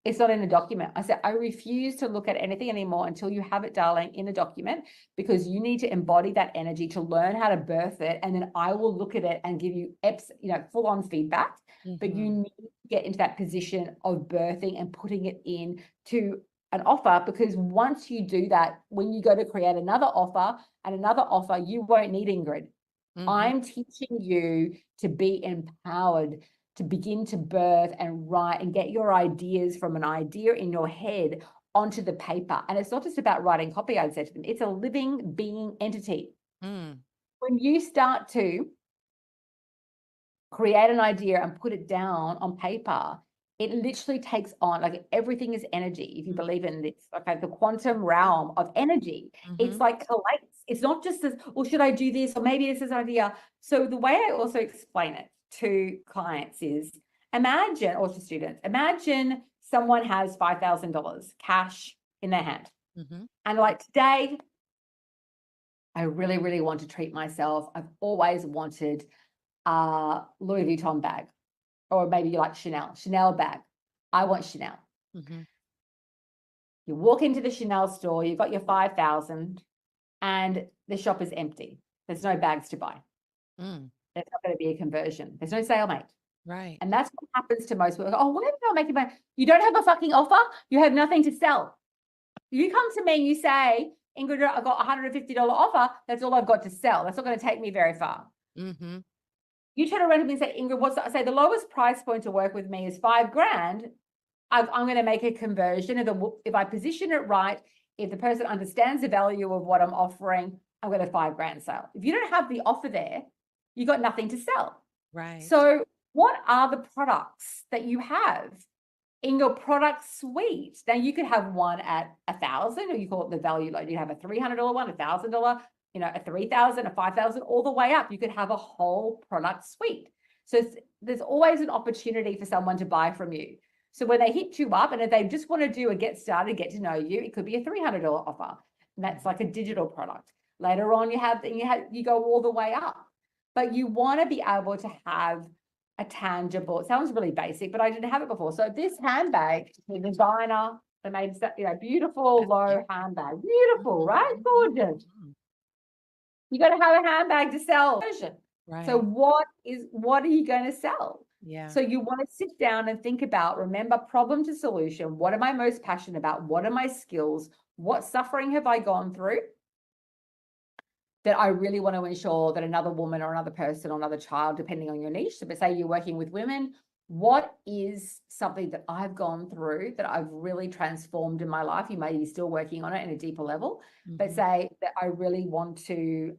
It's not in a document. I said, I refuse to look at anything anymore until you have it, darling, in a document, because you need to embody that energy to learn how to birth it. And then I will look at it and give you, full on feedback. But you Mm-hmm. need to get into that position of birthing and putting it in to an offer, because once you do that, when you go to create another offer and another offer, you won't need Ingrid. Mm-hmm. I'm teaching you to be empowered, to begin to birth and write and get your ideas from an idea in your head onto the paper. And it's not just about writing copy, I'd say to them, it's a living being entity. Mm. When you start to create an idea and put it down on paper, it literally takes on, like, everything is energy. If you believe in this, okay, the quantum realm of energy, it's Mm-hmm. like collates. It's not just this, well, should I do this? Or maybe this is an idea. So the way I also explain it to clients is, imagine, or to students, imagine someone has $5,000 cash in their hand. Mm-hmm. And like, today, I really, really want to treat myself. I've always wanted a Louis Vuitton bag, or maybe you like Chanel bag. I want Chanel. Mm-hmm. You walk into the Chanel store, you've got your 5,000 and the shop is empty. There's no bags to buy. Mm. There's not going to be a conversion. There's no sale made. Right. And that's what happens to most people. Oh, why am I not making money? You don't have a fucking offer. You have nothing to sell. You come to me and you say, Ingrid, I've got a $150 offer. That's all I've got to sell. That's not going to take me very far. Mm-hmm. You turn around to me and say, Ingrid, what's that? I say the lowest price point to work with me is $5,000. I'm going to make a conversion. If I position it right, if the person understands the value of what I'm offering, I'm going to $5,000 sale. If you don't have the offer there, you got nothing to sell. Right. So what are the products that you have in your product suite? Now you could have one at 1,000, or you call it the value load. You have a $300 one, $1,000, a 3,000, a 5,000, all the way up. You could have a whole product suite. So there's always an opportunity for someone to buy from you. So when they hit you up, and if they just want to do a get started, get to know you, it could be a $300 offer. And that's like a digital product. Later on, you go all the way up. But you want to be able to have a tangible, it sounds really basic, but I didn't have it before. So this handbag, the designer, they made, beautiful That's low beautiful. handbag. Beautiful, right? Mm-hmm. Gorgeous. Mm-hmm. You got to have a handbag to sell. So Right. what are you going to sell? Yeah. So you want to sit down and think about, remember, problem to solution. What am I most passionate about? What are my skills? What suffering have I gone through that I really want to ensure that another woman or another person or another child, depending on your niche, so say you're working with women, what is something that I've gone through that I've really transformed in my life? You may be still working on it in a deeper level, but Mm-hmm. say that I really want to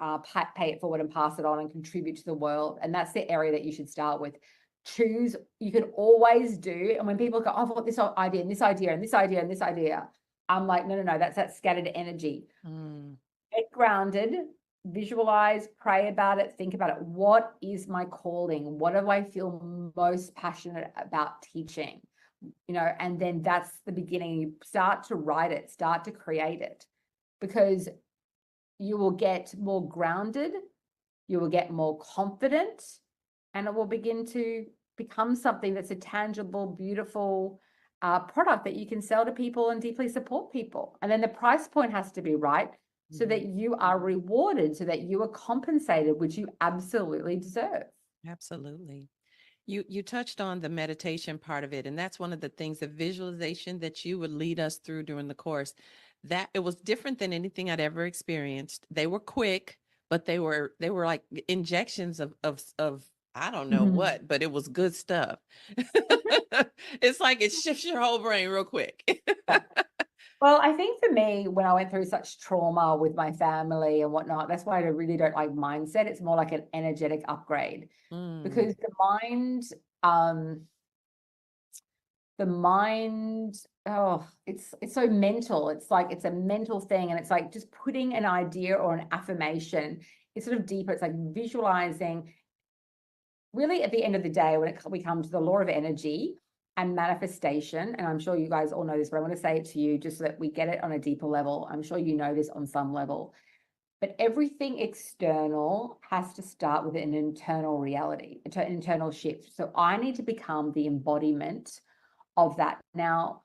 pay it forward and pass it on and contribute to the world. And that's the area that you should start with. Choose, you can always do. And when people go, oh, I've got this idea and this idea and this idea and this idea, I'm like, no, that's that scattered energy. Mm. Get grounded, visualize, pray about it, think about it. What is my calling? What do I feel most passionate about teaching? And then that's the beginning. You start to write it, start to create it, because you will get more grounded, you will get more confident, and it will begin to become something that's a tangible, beautiful product that you can sell to people and deeply support people. And then the price point has to be right so that you are rewarded, so that you are compensated, which you absolutely deserve. Absolutely. You touched on the meditation part of it, and that's one of the things, the visualization that you would lead us through during the course. That it was different than anything I'd ever experienced. They were quick, but they were like injections of I don't know Mhm. what, but it was good stuff. It's like it shifts your whole brain real quick. Yeah. Well, I think for me, when I went through such trauma with my family and whatnot, that's why I really don't like mindset. It's more like an energetic upgrade, Mm, because um, the mind, oh, it's so mental. It's like it's a mental thing, and it's like just putting an idea or an affirmation. It's sort of deeper. It's like visualizing. Really, at the end of the day, when we come to the law of energy and manifestation, and I'm sure you guys all know this, but I want to say it to you just so that we get it on a deeper level. I'm sure you know this on some level, but everything external has to start with an internal reality, an internal shift. So I need to become the embodiment of that. Now,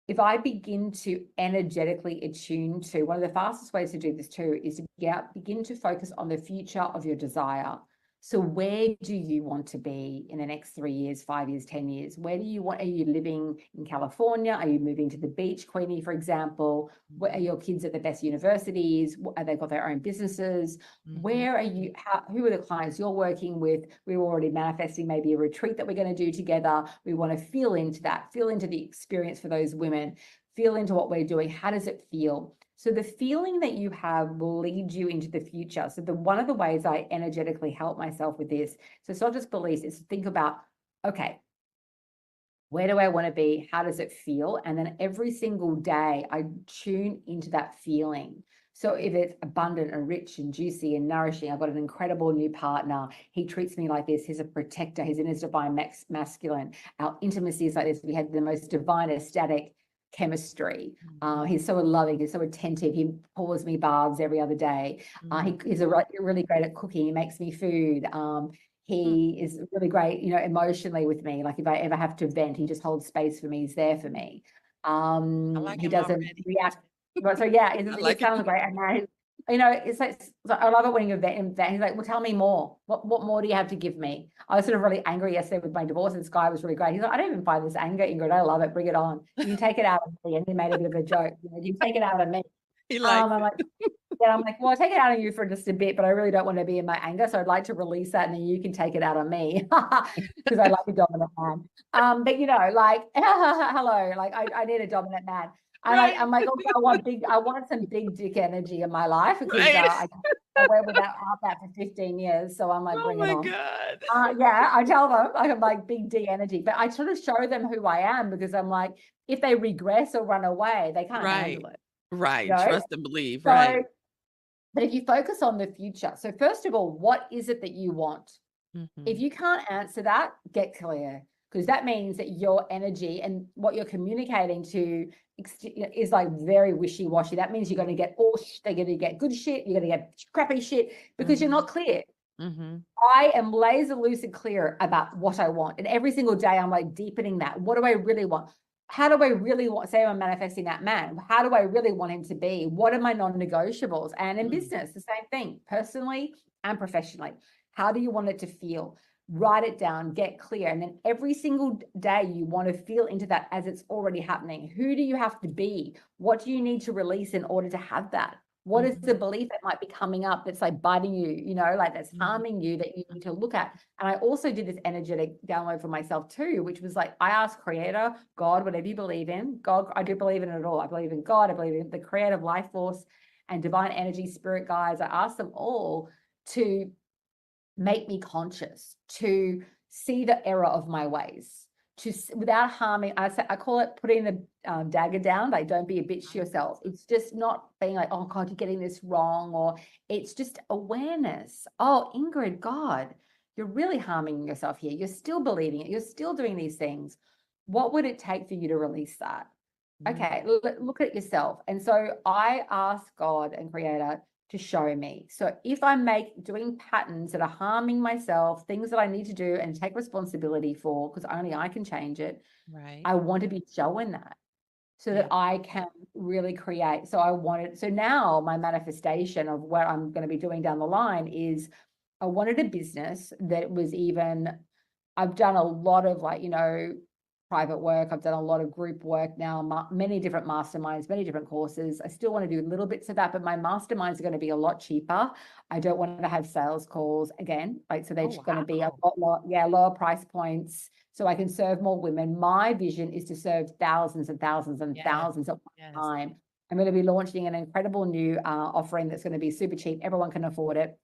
if I begin to energetically attune to, one of the fastest ways to do this too is to begin to focus on the future of your desire. So where do you want to be in the next 3 years, 5 years, 10 years? Where do you want, are you living in California? Are you moving to the beach, Queenie, for example? Where are your kids at the best universities? Have they got their own businesses? mhm. Where are you, who are the clients you're working with? We're already manifesting maybe a retreat that we're going to do together. We want to feel into that, feel into the experience for those women, feel into what we're doing. How does it feel? So the feeling that you have will lead you into the future. So one of the ways I energetically help myself with this, so it's not just beliefs, it's to think about, okay, where do I want to be? How does it feel? And then every single day I tune into that feeling. So if it's abundant and rich and juicy and nourishing, I've got an incredible new partner. He treats me like this. He's a protector. He's in his divine masculine. Our intimacy is like this. We had the most divine ecstatic chemistry. He's so loving. He's so attentive. He pours me baths every other day. He's really great at cooking. He makes me food. Mm. He is really great, emotionally with me. Like if I ever have to vent, he just holds space for me. He's there for me. I like He him doesn't already. react. But so yeah, I it like him. sounds great. And now, it's like, so I love it when you vent. He's like, well, tell me more. What more do you have to give me? I was sort of really angry yesterday with my divorce, and this guy was really great. He's like, I don't even find this anger, Ingrid. I love it. Bring it on. You can take it out of me. And he made a bit of a joke. You can take it out of me. He likes I'm it. like, yeah, I'm like, well, I'll take it out on you for just a bit, but I really don't want to be in my anger. So I'd like to release that, and then you can take it out on me because I like a dominant man. But like, hello, like I need a dominant man. And Right, I'm like, okay, I want some big dick energy in my life because right. I went without that for 15 years. So I'm like, Oh bring it my on. God. Yeah, I tell them I'm like big D energy, but I sort of show them who I am because I'm like, if they regress or run away, they can't Right, handle it, you right. know? Trust and believe. So Right. but if you focus on the future, so first of all, what is it that you want? If Mhm. you can't answer that, get clear, because that means that your energy and what you're communicating to is like very wishy-washy. That means you're going to get they're going to get good shit, you're going to get crappy shit because you're Mhm. not clear. Mhm. I am laser lucid clear about what I want. And every single day I'm like deepening that. What do I really want? How do I really want, say I'm manifesting that man? How do I really want him to be? What are my non-negotiables? And in Mm. business, the same thing, personally and professionally. How do you want it to feel? Write it down, get clear. And then every single day you want to feel into that as it's already happening. Who do you have to be? What do you need to release in order to have that? What is the Mhm. belief that might be coming up that's like biting you, like that's Mhm. harming you that you need to look at? And I also did this energetic download for myself too, which was like, I asked Creator, God, whatever you believe in, God, I do believe in it all. I believe in God, I believe in the creative life force and divine energy, spirit guides. I asked them all to make me conscious, to see the error of my ways, without harming. I call it putting the dagger down. Like, don't be a bitch to yourself. It's just not being like, oh God, you're getting this wrong, or it's just awareness. Oh, Ingrid, God, you're really harming yourself here. You're still believing it. You're still doing these things. What would it take for you to release that? Okay, look at yourself. And so I ask God and Creator to show me. So if I'm doing patterns that are harming myself, things that I need to do and take responsibility for, because only I can change it, Right. I want to be showing that so Yeah. that I can really create. So now my manifestation of what I'm going to be doing down the line is I wanted a business that was I've done a lot of private work. I've done a lot of group work now, many different masterminds, many different courses. I still want to do little bits of that, but my masterminds are going to be a lot cheaper. I don't want to have sales calls again. So they're just going to be a lot lower price points so I can serve more women. My vision is to serve thousands and thousands and thousands at one time. I'm going to be launching an incredible new offering that's going to be super cheap. Everyone can afford it,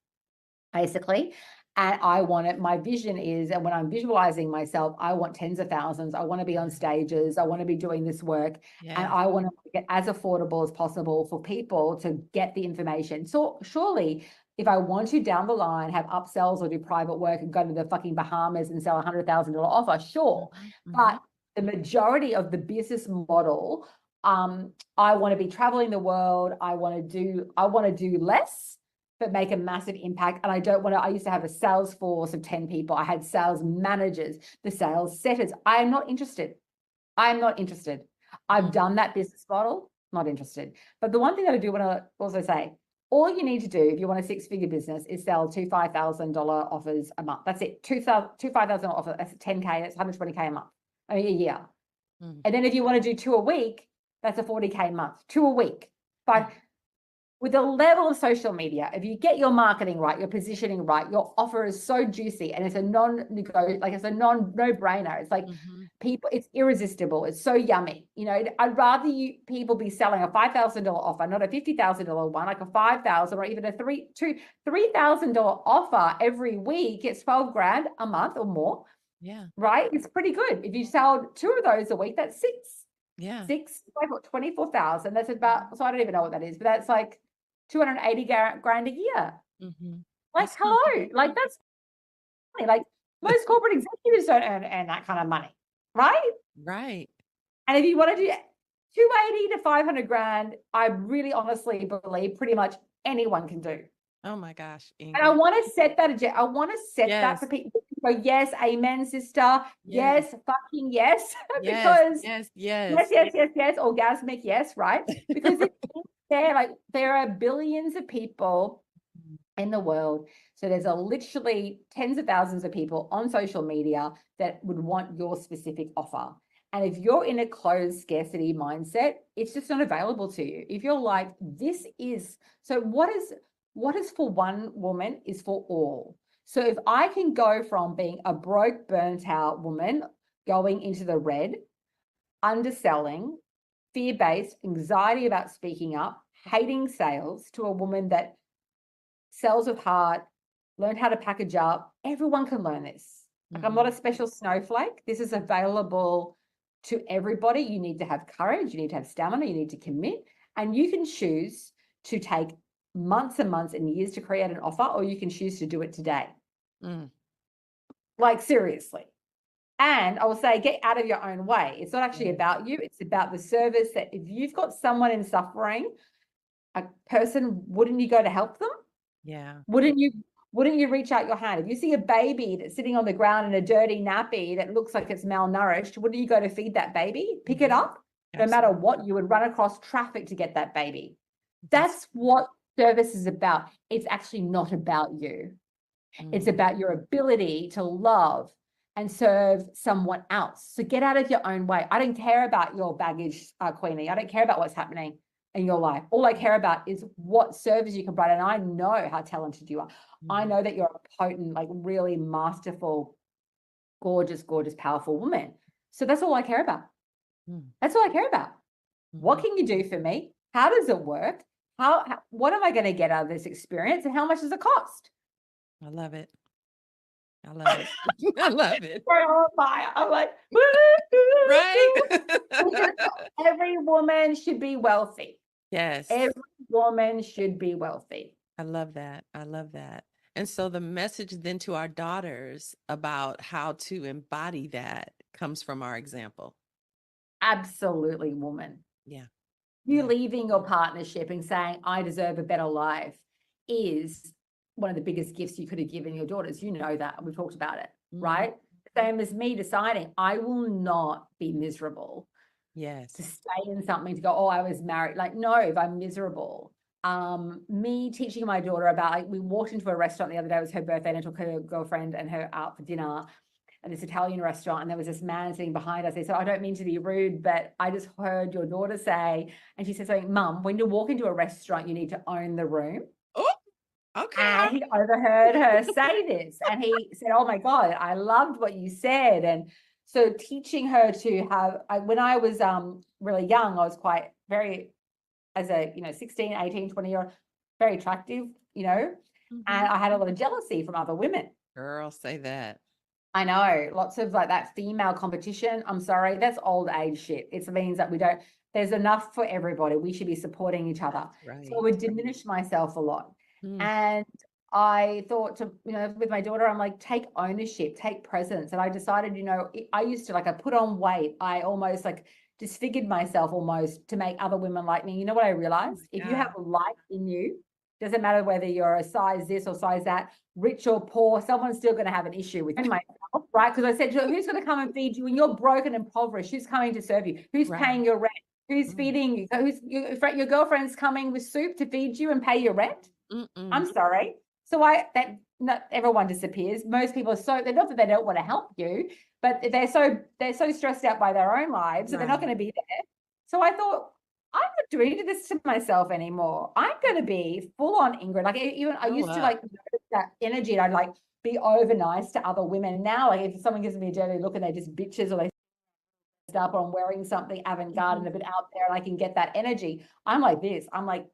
basically. And I want it. My vision is, and when I'm visualizing myself, I want tens of thousands. I want to be on stages. I want to be doing this work. And I want to make it as affordable as possible for people to get the information. So surely, if I want to down the line have upsells or do private work and go to the fucking Bahamas and sell $100,000 offer, sure. But the majority of the business model, I want to be traveling the world. I want to do less, but make a massive impact. And I used to have a sales force of 10 people. I had sales managers, the sales setters. I am not interested. I've done that business model, not interested. But the one thing that I do want to also say, all you need to do if you want a six-figure business is sell two $5,000 offers a month. That's it. Two $5,000 offers. That's 10K. That's 120K a month, a year. And then if you want to do 2 a week, that's a 40K a month, 2 a week. But with the level of social media, if you get your marketing right, your positioning right, your offer is so juicy and it's a no-brainer. It's like people, it's irresistible. It's so yummy. I'd rather people be selling a $5,000 offer, not a $50,000 one, like a $5,000 or even a $3,000 offer every week. It's 12 grand a month or more. Yeah. Right? It's pretty good. If you sell 2 of those a week, that's 6. Yeah. 24,000. That's about, so I don't even know what that is, but that's like 280 grand a year. Like, hello, like that's money. Like most corporate executives don't earn that kind of money, right? Right. And if you want to do 280 to 500 grand, I really honestly believe pretty much anyone can do. Oh my gosh, Ingrid. And I want to set that I want to set that for people to go, yes, amen, sister. Yes, fucking yes. Because yes, orgasmic, yes, right? Because there are billions of people in the world. So there's literally tens of thousands of people on social media that would want your specific offer. And if you're in a closed scarcity mindset, it's just not available to you. If you're like, what is for one woman is for all. So if I can go from being a broke, burnt out woman going into the red, underselling, fear-based, anxiety about speaking up, hating sales, to a woman that sells with heart, learned how to package up, everyone can learn this. Like, I'm not a special snowflake. This is available to everybody. You need to have courage. You need to have stamina. You need to commit. And you can choose to take months and months and years to create an offer, or you can choose to do it today. Like, seriously. And I will say, get out of your own way. It's not actually about you. It's about the service that if you've got someone in suffering, a person, wouldn't you go to help them? Yeah. Wouldn't you reach out your hand? If you see a baby that's sitting on the ground in a dirty nappy that looks like it's malnourished, wouldn't you go to feed that baby? Pick it up? No matter what, you would run across traffic to get that baby. That's what service is about. It's actually not about you. It's about your ability to love and serve someone else. So get out of your own way. I don't care about your baggage, Queenie. I don't care about what's happening in your life. All I care about is what service you can provide. And I know how talented you are. I know that you're a potent, like really masterful, gorgeous, gorgeous, powerful woman. So that's all I care about. That's all I care about. What can you do for me? How does it work? What am I going to get out of this experience? And how much does it cost? I love it. I love it. I love it. I'm like, Right? every woman should be wealthy. Yes. Every woman should be wealthy. I love that. I love that. And so the message then to our daughters about how to embody that comes from our example. Absolutely, woman. Yeah. You Yeah. leaving your partnership and saying, I deserve a better life is one of the biggest gifts you could have given your daughters. You know that. We've talked about it, right? Same as me deciding I will not be miserable to Yes. stay in something, to go, oh, I was married. Like, no, if I'm miserable. Me teaching my daughter about, like, we walked into a restaurant the other day, it was her birthday, and I took her girlfriend and her out for dinner at this Italian restaurant, and there was this man sitting behind us. He said, I don't mean to be rude, but I just heard your daughter say, and she said something, Mum, when you walk into a restaurant, you need to own the room. Oh, okay. And he overheard her say this, and he said, oh my God, I loved what you said. And so teaching her to have, when I was really young, I was quite very, as a, 16, 18, 20-year-old, very attractive, and I had a lot of jealousy from other women. Girl, say that. I know, lots of like that female competition. I'm sorry, that's old age shit. It means that there's enough for everybody. We should be supporting each other. Right. So I would diminish myself a lot. Mm. And I thought with my daughter, I'm like, take ownership, take presence. And I decided, I used to, I put on weight. I almost disfigured myself almost to make other women like me. You know what I realized? If you have light in you, doesn't matter whether you're a size this or size that, rich or poor, someone's still going to have an issue with myself, right? Because I said, who's going to come and feed you when you're broken and impoverished? Who's coming to serve you? Who's paying your rent? Who's feeding you? Who's your girlfriend's coming with soup to feed you and pay your rent? I'm sorry. So not everyone disappears. Most people are they're not that they don't want to help you, but they're so stressed out by their own lives, so they're not going to be there. So I thought, I'm not doing this to myself anymore. I'm going to be full on Ingrid. I used to that energy, and I'd be over nice to other women. Now, if someone gives me a dirty look and they just bitches, or they up, or I'm wearing something avant-garde and a bit out there, and I can get that energy. I'm like this. I'm like,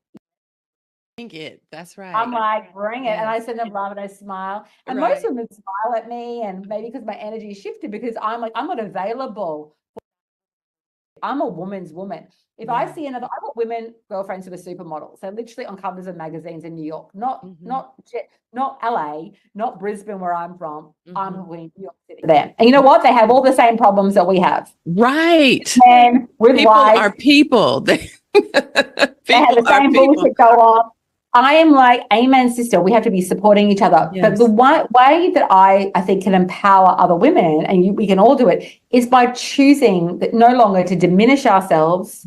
bring it. That's right. I'm like, bring it. And I send them love and I smile. And most women smile at me, and maybe because my energy shifted, because I'm like, I'm not available. I'm a woman's woman. If I see I've got women girlfriends who are supermodels. They're literally on covers of magazines in New York, not LA, not Brisbane, where I'm from. I'm in New York City. Them. And you know what? They have all the same problems that we have. Right. And with people life, are people. They have the same bullshit go on. I am like, amen, sister. We have to be supporting each other. Yes. But the way that I think can empower other women, and we can all do it, is by choosing that no longer to diminish ourselves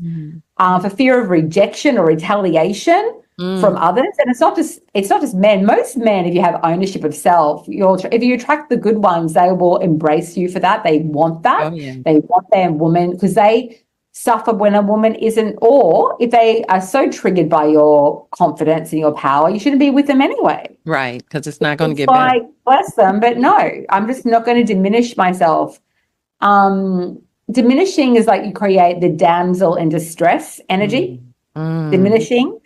for fear of rejection or retaliation from others. And it's not just men. Most men, if you have ownership of self, if you attract the good ones, they will embrace you for that. They want that. They want their woman, because they suffer when a woman isn't, or if they are so triggered by your confidence and your power, you shouldn't be with them anyway. Right, because it's not going to get better. Bless them, but no, I'm just not going to diminish myself. Diminishing is like you create the damsel in distress energy. Diminishing.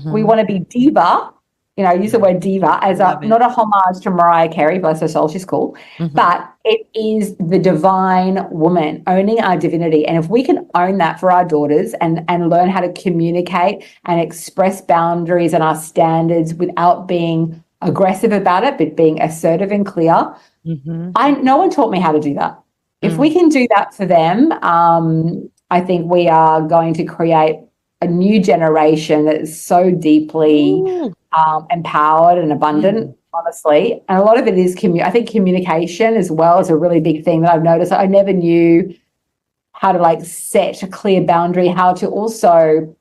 We want to be diva. I use the word diva as not a homage to Mariah Carey, bless her soul, she's cool, but it is the divine woman, owning our divinity. And if we can own that for our daughters and learn how to communicate and express boundaries and our standards without being aggressive about it, but being assertive and clear, no one taught me how to do that. If we can do that for them, I think we are going to create a new generation that is so deeply empowered and abundant, honestly. And a lot of it is I think communication as well is a really big thing that I've noticed. I never knew how to set a clear boundary, how to also,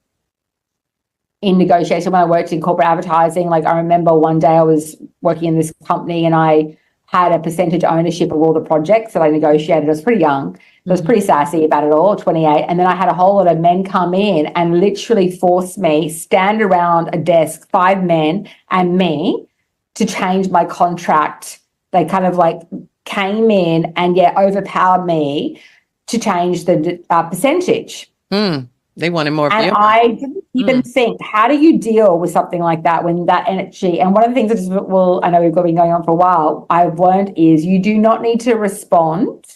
in negotiation, when I worked in corporate advertising, I remember one day I was working in this company and I had a percentage ownership of all the projects that I negotiated. I was pretty young. I was pretty sassy about it all, 28. And then I had a whole lot of men come in and literally force me, stand around a desk, 5 men and me, to change my contract. They kind of came in and overpowered me to change the percentage. They wanted more. And I didn't even think, how do you deal with something like that when that energy? And one of the things that is, well, I know we've been going on for a while, I've learned is you do not need to respond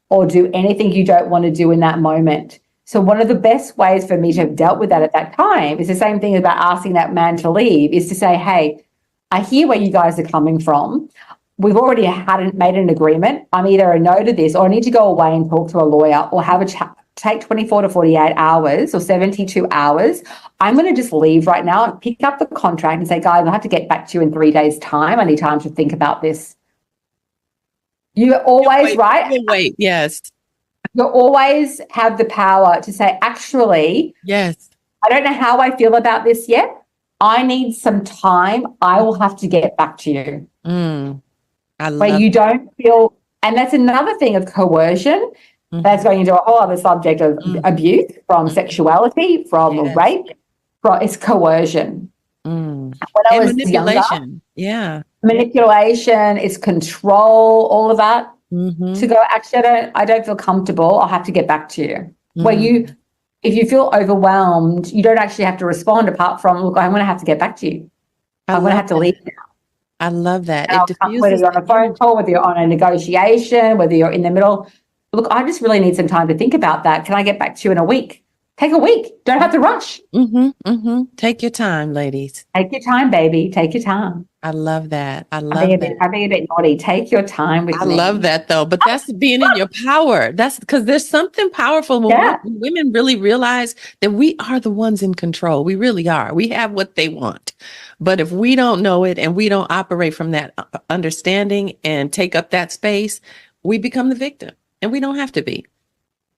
or do anything you don't want to do in that moment. So one of the best ways for me to have dealt with that at that time is the same thing about asking that man to leave, is to say, hey, I hear where you guys are coming from. We've already made an agreement. I'm either a no to this, or I need to go away and talk to a lawyer, or have a chat. Take 24 to 48 hours or 72 hours. I'm going to just leave right now and pick up the contract and say, guys, I'll have to get back to you in 3 days' time. I need time to think about this. You're always right. Wait, yes. You always have the power to say, actually, yes, I don't know how I feel about this yet. I need some time. I will have to get back to you. I love where you don't feel, and that's another thing of coercion. That's going into a whole other subject of abuse, from sexuality, from rape, it's coercion. When I was manipulation. Younger, manipulation, it's control, all of that. To go, actually, I don't feel comfortable. I'll have to get back to you. Where if you feel overwhelmed, you don't actually have to respond apart from, look, I'm going to have to get back to you. I'm going to have to leave now. I love that. Whether you're on a phone call, whether you're on a negotiation, whether you're in the middle. Look, I just really need some time to think about that. Can I get back to you in a week? Take a week. Don't have to rush. Take your time, ladies. Take your time, baby. Take your time. I love that. I'm being a bit naughty. Take your time with me. I love that, though. But that's being in your power. That's because there's something powerful when women really realize that we are the ones in control. We really are. We have what they want. But if we don't know it and we don't operate from that understanding and take up that space, we become the victim. And we don't have to be.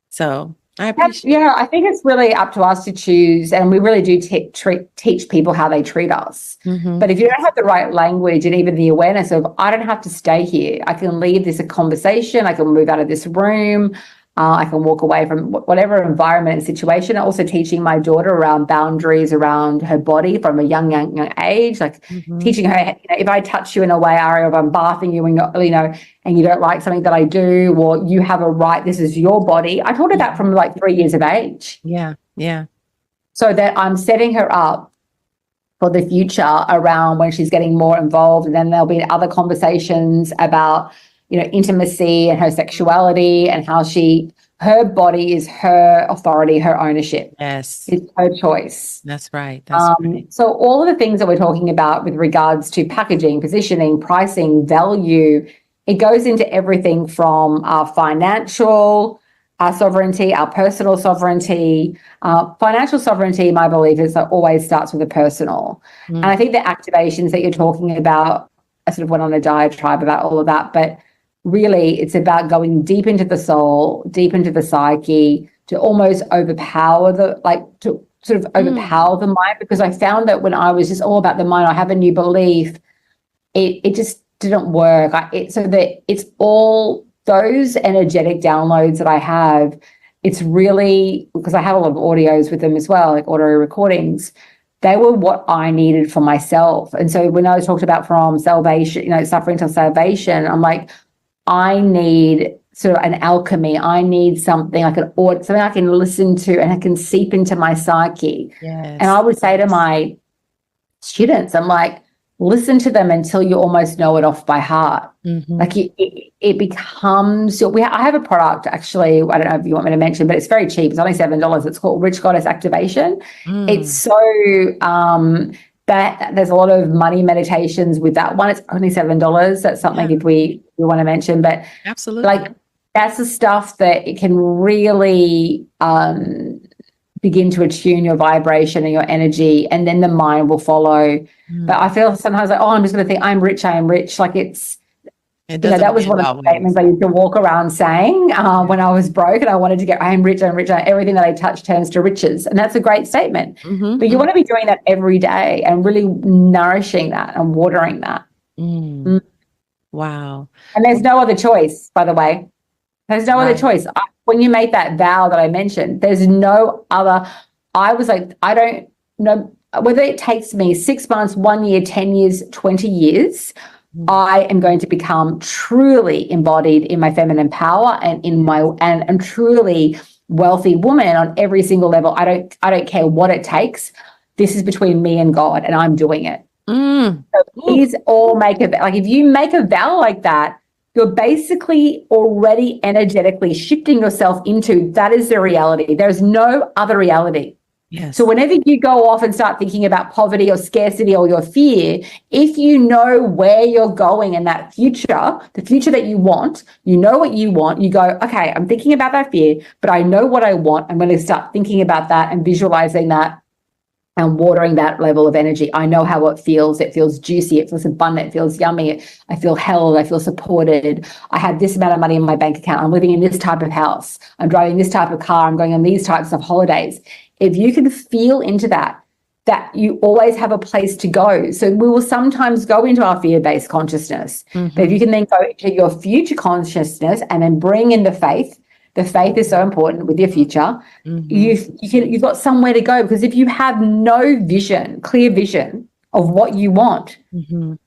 So I appreciate it. I think it's really up to us to choose. And we really do teach people how they treat us. But if you don't have the right language and even the awareness of, I don't have to stay here. I can leave this a conversation. I can move out of this room. I can walk away from whatever environment and situation. Also teaching my daughter around boundaries around her body from a young age, like teaching her, if I touch you in a way, Ari, if I'm bathing you and and you don't like something that I do, or you have a right, this is your body. I taught her that from like 3 years of age. Yeah. So that I'm setting her up for the future around when she's getting more involved. And then there'll be other conversations about intimacy and her sexuality and how her body is her authority, her ownership. Yes. It's her choice. That's right. So all of the things that we're talking about with regards to packaging, positioning, pricing, value, it goes into everything from our financial sovereignty, our personal sovereignty. Financial sovereignty, my belief is that always starts with the personal. And I think the activations that you're talking about, I sort of went on a diatribe about all of that, but really it's about going deep into the soul, deep into the psyche, to almost overpower overpower the mind, because I found that when I was just all about the mind, I have a new belief, it just didn't work. So that it's all those energetic downloads that I have, it's really, because I have a lot of audios with them as well, like audio recordings, they were what I needed for myself. And so when I was talked about from salvation, suffering to salvation, I'm like, I need sort of an alchemy. I need something something I can listen to and I can seep into my psyche. Yes. And I would say to my students, I'm like, listen to them until you almost know it off by heart. Like it becomes, I have a product, actually, I don't know if you want me to mention, but it's very cheap. It's only $7. It's called Rich Goddess Activation. It's so that there's a lot of money meditations with that one. It's only $7. That's something if we want to mention, but absolutely, that's the stuff that it can really begin to attune your vibration and your energy, and then the mind will follow. But I feel sometimes like, I'm just going to think I'm rich. Like that was one of the statements I used to walk around saying when I was broke and I wanted to get, I'm rich, everything that I touch turns to riches. And that's a great statement. But you want to be doing that every day and really nourishing that and watering that. Wow. And there's no other choice, by the way. There's no other choice. When you make that vow that I mentioned, there's no other. I was like, I don't know whether it takes me 6 months, 1 year, 10 years, 20 years, I am going to become truly embodied in my feminine power and in my and truly wealthy woman on every single level. I don't care what it takes. This is between me and God, and I'm doing it. So please all make a, like, if you make a vow like that, you're basically already energetically shifting yourself into that is the reality. There's no other reality. Yes. So whenever you go off and start thinking about poverty or scarcity or your fear, if you know where you're going in that future, the future that you want, you know what you want, you go, okay, I'm thinking about that fear, but I know what I want. I'm going to start thinking about that and visualizing that and watering that level of energy. I know how it feels. It feels juicy. It feels abundant. It feels yummy. I feel held. I feel supported. I have this amount of money in my bank account. I'm living in this type of house. I'm driving this type of car. I'm going on these types of holidays. If you can feel into that you always have a place to go. So we will sometimes go into our fear-based consciousness. But if you can then go into your future consciousness and then bring in the faith is so important with your future. You've got somewhere to go, because if you have no vision, clear vision of what you want,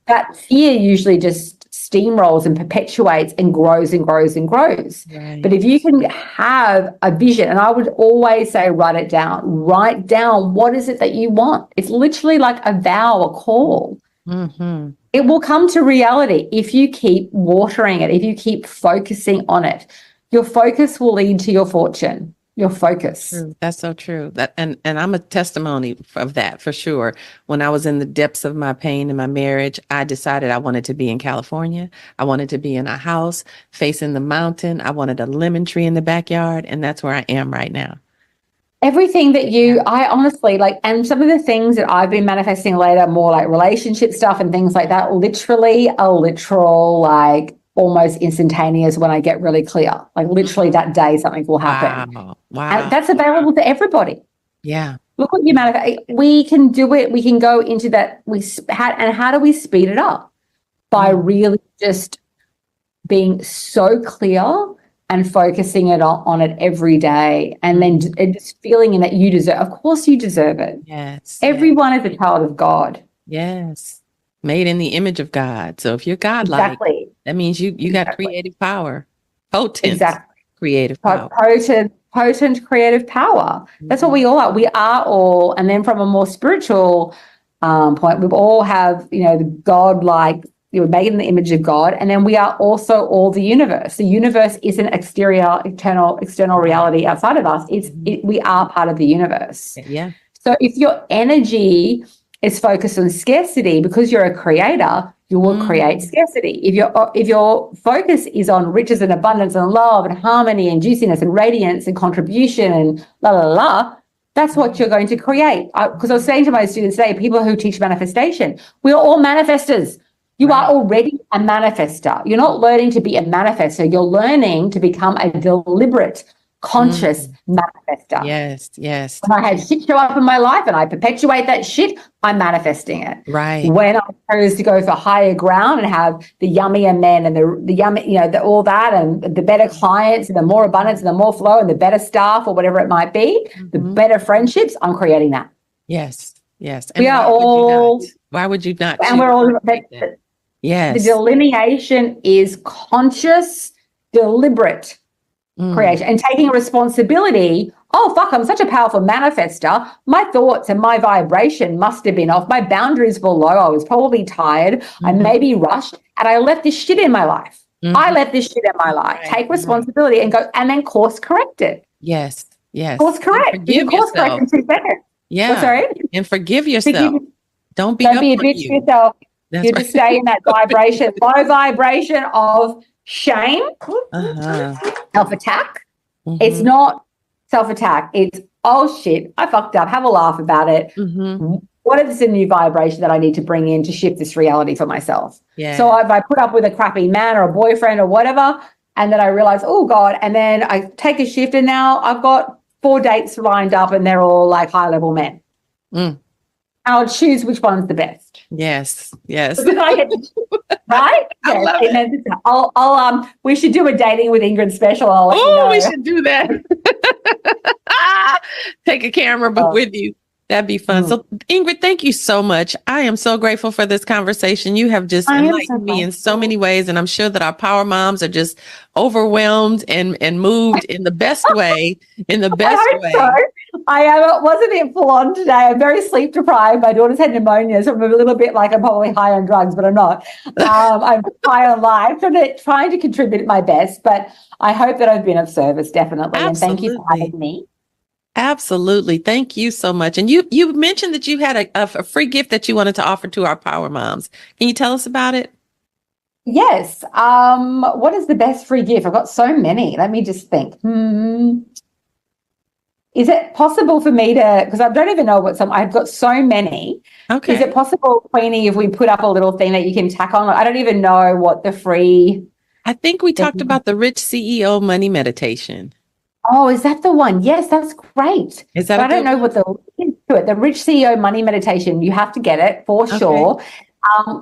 that fear usually just steamrolls and perpetuates and grows and grows and grows. Right. But if you can have a vision, and I would always say, write down what is it that you want. It's literally like a vow, a call. It will come to reality if you keep watering it, if you keep focusing on it. Your focus will lead to your fortune. Your focus. True. That's so true. That and I'm a testimony of that for sure. When I was in the depths of my pain in my marriage, I decided I wanted to be in California. I wanted to be in a house facing the mountain. I wanted a lemon tree in the backyard, and that's where I am right now. Everything that I honestly like, and some of the things that I've been manifesting later, more like relationship stuff and things like that, literally a literal, like, almost instantaneous when I get really clear. Like literally that day something will happen. Wow. And that's available to everybody. Yeah. Look what you manifest. We can do it. We can go into that. And how do we speed it up? By really just being so clear and focusing on it every day, and then just feeling in that you deserve. Of course you deserve it. Yes. Everyone is a child of God. Yes. Made in the image of God. So if you're godlike, that means you got creative power, potent creative power. Potent creative power. That's what we all are. We are all, and then from a more spiritual point, we all have, the God-like, we're made in the image of God, and then we are also all the universe. The universe isn't external reality outside of us. We are part of the universe. Yeah. So if your energy is focused on scarcity, because you're a creator, you will create scarcity. If your focus is on riches and abundance and love and harmony and juiciness and radiance and contribution and la la la, that's what you're going to create. Because I was saying to my students today, people who teach manifestation, we are all manifestors. You are already a manifester. You're not learning to be a manifester. You're learning to become a deliberate, conscious manifester. Yes. When I had shit show up in my life and I perpetuate that shit, I'm manifesting it. Right. When I chose to go for higher ground and have the yummier men and the yummy, all that, and the better clients and the more abundance and the more flow and the better staff or whatever it might be, the better friendships, I'm creating that. Yes. And we are all. Why would you not? And we're all. Yes. The delineation is conscious, deliberate creation, and taking responsibility. Oh, fuck, I'm such a powerful manifester. My thoughts and my vibration must have been off. My boundaries were low. I was probably tired. I maybe rushed, and I left this shit in my life. I left this shit in my life. Take responsibility and go, and then course correct it. Yes. Course correct. You can course correct in 2 seconds. Yeah. Oh, sorry. And forgive yourself. Don't be a bitch to yourself. You just stay in that vibration, low vibration of shame, self-attack. It's not self-attack. It's, oh shit, I fucked up. Have a laugh about it. What is the new vibration that I need to bring in to shift this reality for myself? Yeah. So if I put up with a crappy man or a boyfriend or whatever, and then I realize, oh God, and then I take a shift, and now I've got 4 dates lined up and they're all like high-level men. I'll choose which one's the best. Yes. Right? Yes. I'll we should do a dating with Ingrid special. I'll let you know. We should do that. Take a camera with you. That'd be fun. Mm. So, Ingrid, thank you so much. I am so grateful for this conversation. You have just I am so enlightened me in so grateful. many ways, and I'm sure that our power moms are just overwhelmed and moved in the best way. In the I best hope way. so. I am. It was a bit full on today. I'm very sleep deprived. My daughter's had pneumonia, so I'm a little bit like I'm probably high on drugs, but I'm not. I'm high on life, trying to contribute my best. But I hope that I've been of service, definitely. And thank you for Absolutely. having me. Absolutely. Thank you so much. And you mentioned that you had a free gift that you wanted to offer to our power moms. Can you tell us about it? Yes. What is the best free gift? I've got so many. Let me just think. Is it possible for me to, because I don't even know what I've got so many. Is Okay. it possible, Queenie, if we put up a little thing that you can tack on? I don't even know what the free I think we talked thing. about the rich CEO money meditation. Oh, is that the one? Yes, that's great. Is that But a I don't good know one? what the link to it. The Rich CEO Money Meditation. You have to get it for Okay. sure.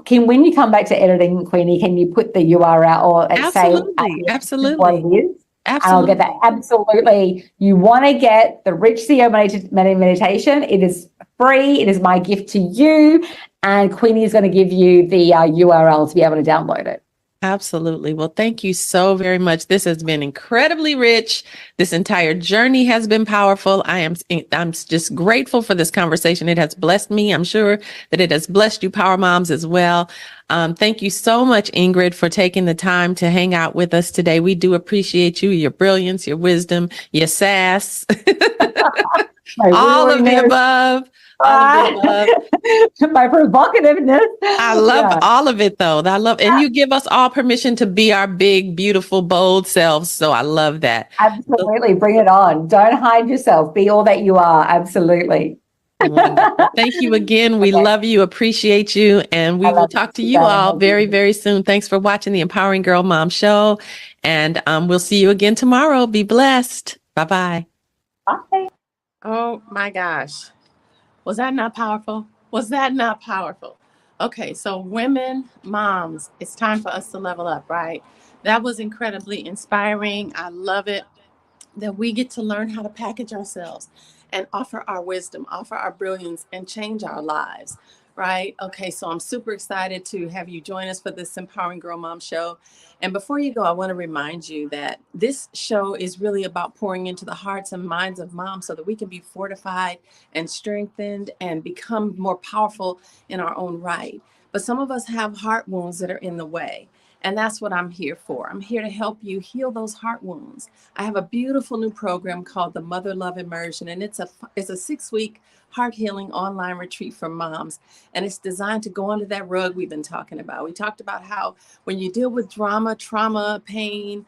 When you come back to editing, Queenie, can you put the URL or say at Absolutely. the end what Absolutely. it is? And I'll get that. Absolutely. Absolutely. You want to get the Rich CEO Money Meditation. It is free. It is my gift to you. And Queenie is going to give you the URL to be able to download it. Absolutely. Well, thank you so very much. This has been incredibly rich. This entire journey has been powerful. I'm just grateful for this conversation. It has blessed me. I'm sure that it has blessed you, Power Moms, as well. Thank you so much, Ingrid, for taking the time to hang out with us today. We do appreciate you, your brilliance, your wisdom, your sass, My all of the woo-woo-ness. above. All of the above. My provocativeness. I love Yeah, all of it though. And you give us all permission to be our big, beautiful, bold selves. So I love that. So absolutely. Bring it on. Don't hide yourself. Be all that you are. Absolutely. wonderful. Thank you again. We Okay. love you, appreciate you, and I we will love talk to you you all very, guys. very soon. Thanks for watching the Empowering Girl Mom Show. And we'll see you again tomorrow. Be blessed. Bye-bye. Bye. Oh my gosh. Was that not powerful? Was that not powerful? Okay, so women, moms, it's time for us to level up, right? That was incredibly inspiring. I love it that we get to learn how to package ourselves and offer our wisdom, offer our brilliance, and change our lives, right? Okay, so I'm super excited to have you join us for this Empowering Girl Mom show. And before you go, I want to remind you that this show is really about pouring into the hearts and minds of moms so that we can be fortified and strengthened and become more powerful in our own right. But some of us have heart wounds that are in the way. And that's what I'm here for. I'm here to help you heal those heart wounds. I have a beautiful new program called the Mother Love Immersion, and it's a 6-week heart healing online retreat for moms, and it's designed to go under that rug we've been talking about. We talked about how when you deal with drama, trauma, pain,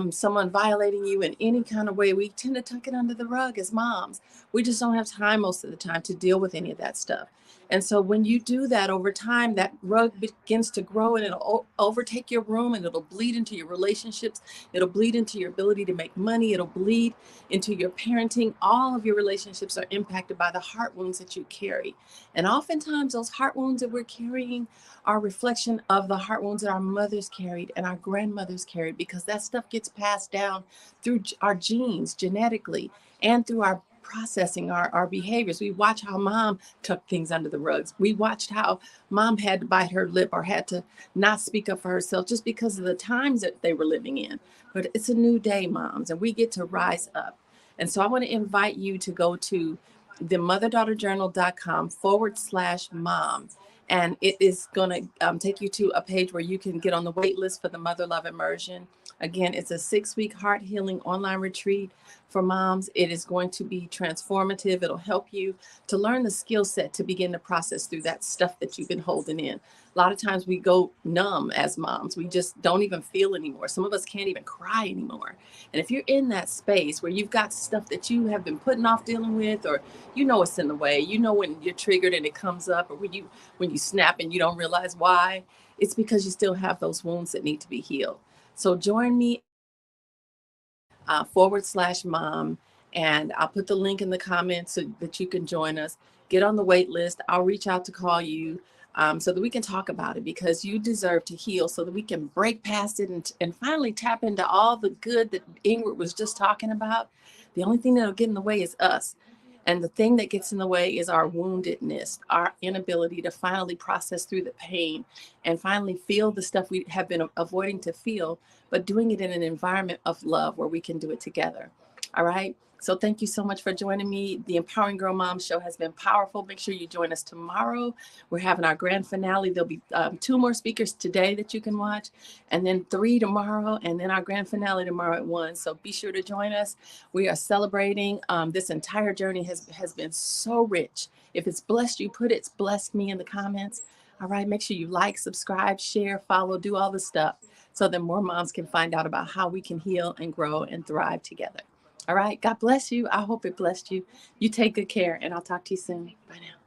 someone violating you in any kind of way, we tend to tuck it under the rug as moms. We just don't have time most of the time to deal with any of that stuff. And so when you do that over time, that rug begins to grow and it'll overtake your room and it'll bleed into your relationships. It'll bleed into your ability to make money. It'll bleed into your parenting. All of your relationships are impacted by the heart wounds that you carry. And oftentimes those heart wounds that we're carrying are a reflection of the heart wounds that our mothers carried and our grandmothers carried, because that stuff gets passed down through our genes genetically and through our processing our behaviors. We watch how mom tucked things under the rugs. We watched how mom had to bite her lip or had to not speak up for herself just because of the times that they were living in. But it's a new day, moms, and we get to rise up. And so I want to invite you to go to themotherdaughterjournal.com/mom. And it is going to take you to a page where you can get on the wait list for the Mother Love Immersion. Again, it's a 6-week heart healing online retreat for moms. It is going to be transformative. It'll help you to learn the skill set to begin to process through that stuff that you've been holding in. A lot of times we go numb as moms. We just don't even feel anymore. Some of us can't even cry anymore. And if you're in that space where you've got stuff that you have been putting off dealing with, or you know it's in the way, you know when you're triggered and it comes up, or when you snap and you don't realize why, it's because you still have those wounds that need to be healed. So join me /mom. And I'll put the link in the comments so that you can join us. Get on the wait list. I'll reach out to call you so that we can talk about it, because you deserve to heal so that we can break past it and finally tap into all the good that Ingrid was just talking about. The only thing that'll get in the way is us. And the thing that gets in the way is our woundedness, our inability to finally process through the pain and finally feel the stuff we have been avoiding to feel, but doing it in an environment of love where we can do it together. All right. So thank you so much for joining me. The Empowering Girl Mom show has been powerful. Make sure you join us tomorrow. We're having our grand finale. There'll be 2 more speakers today that you can watch, and then 3 tomorrow, and then our grand finale tomorrow at 1. So be sure to join us. We are celebrating. This entire journey has been so rich. If it's blessed you, put it's blessed me in the comments. All right. Make sure you like, subscribe, share, follow, do all the stuff so that more moms can find out about how we can heal and grow and thrive together. All right. God bless you. I hope it blessed you. You take good care, and I'll talk to you soon. Bye now.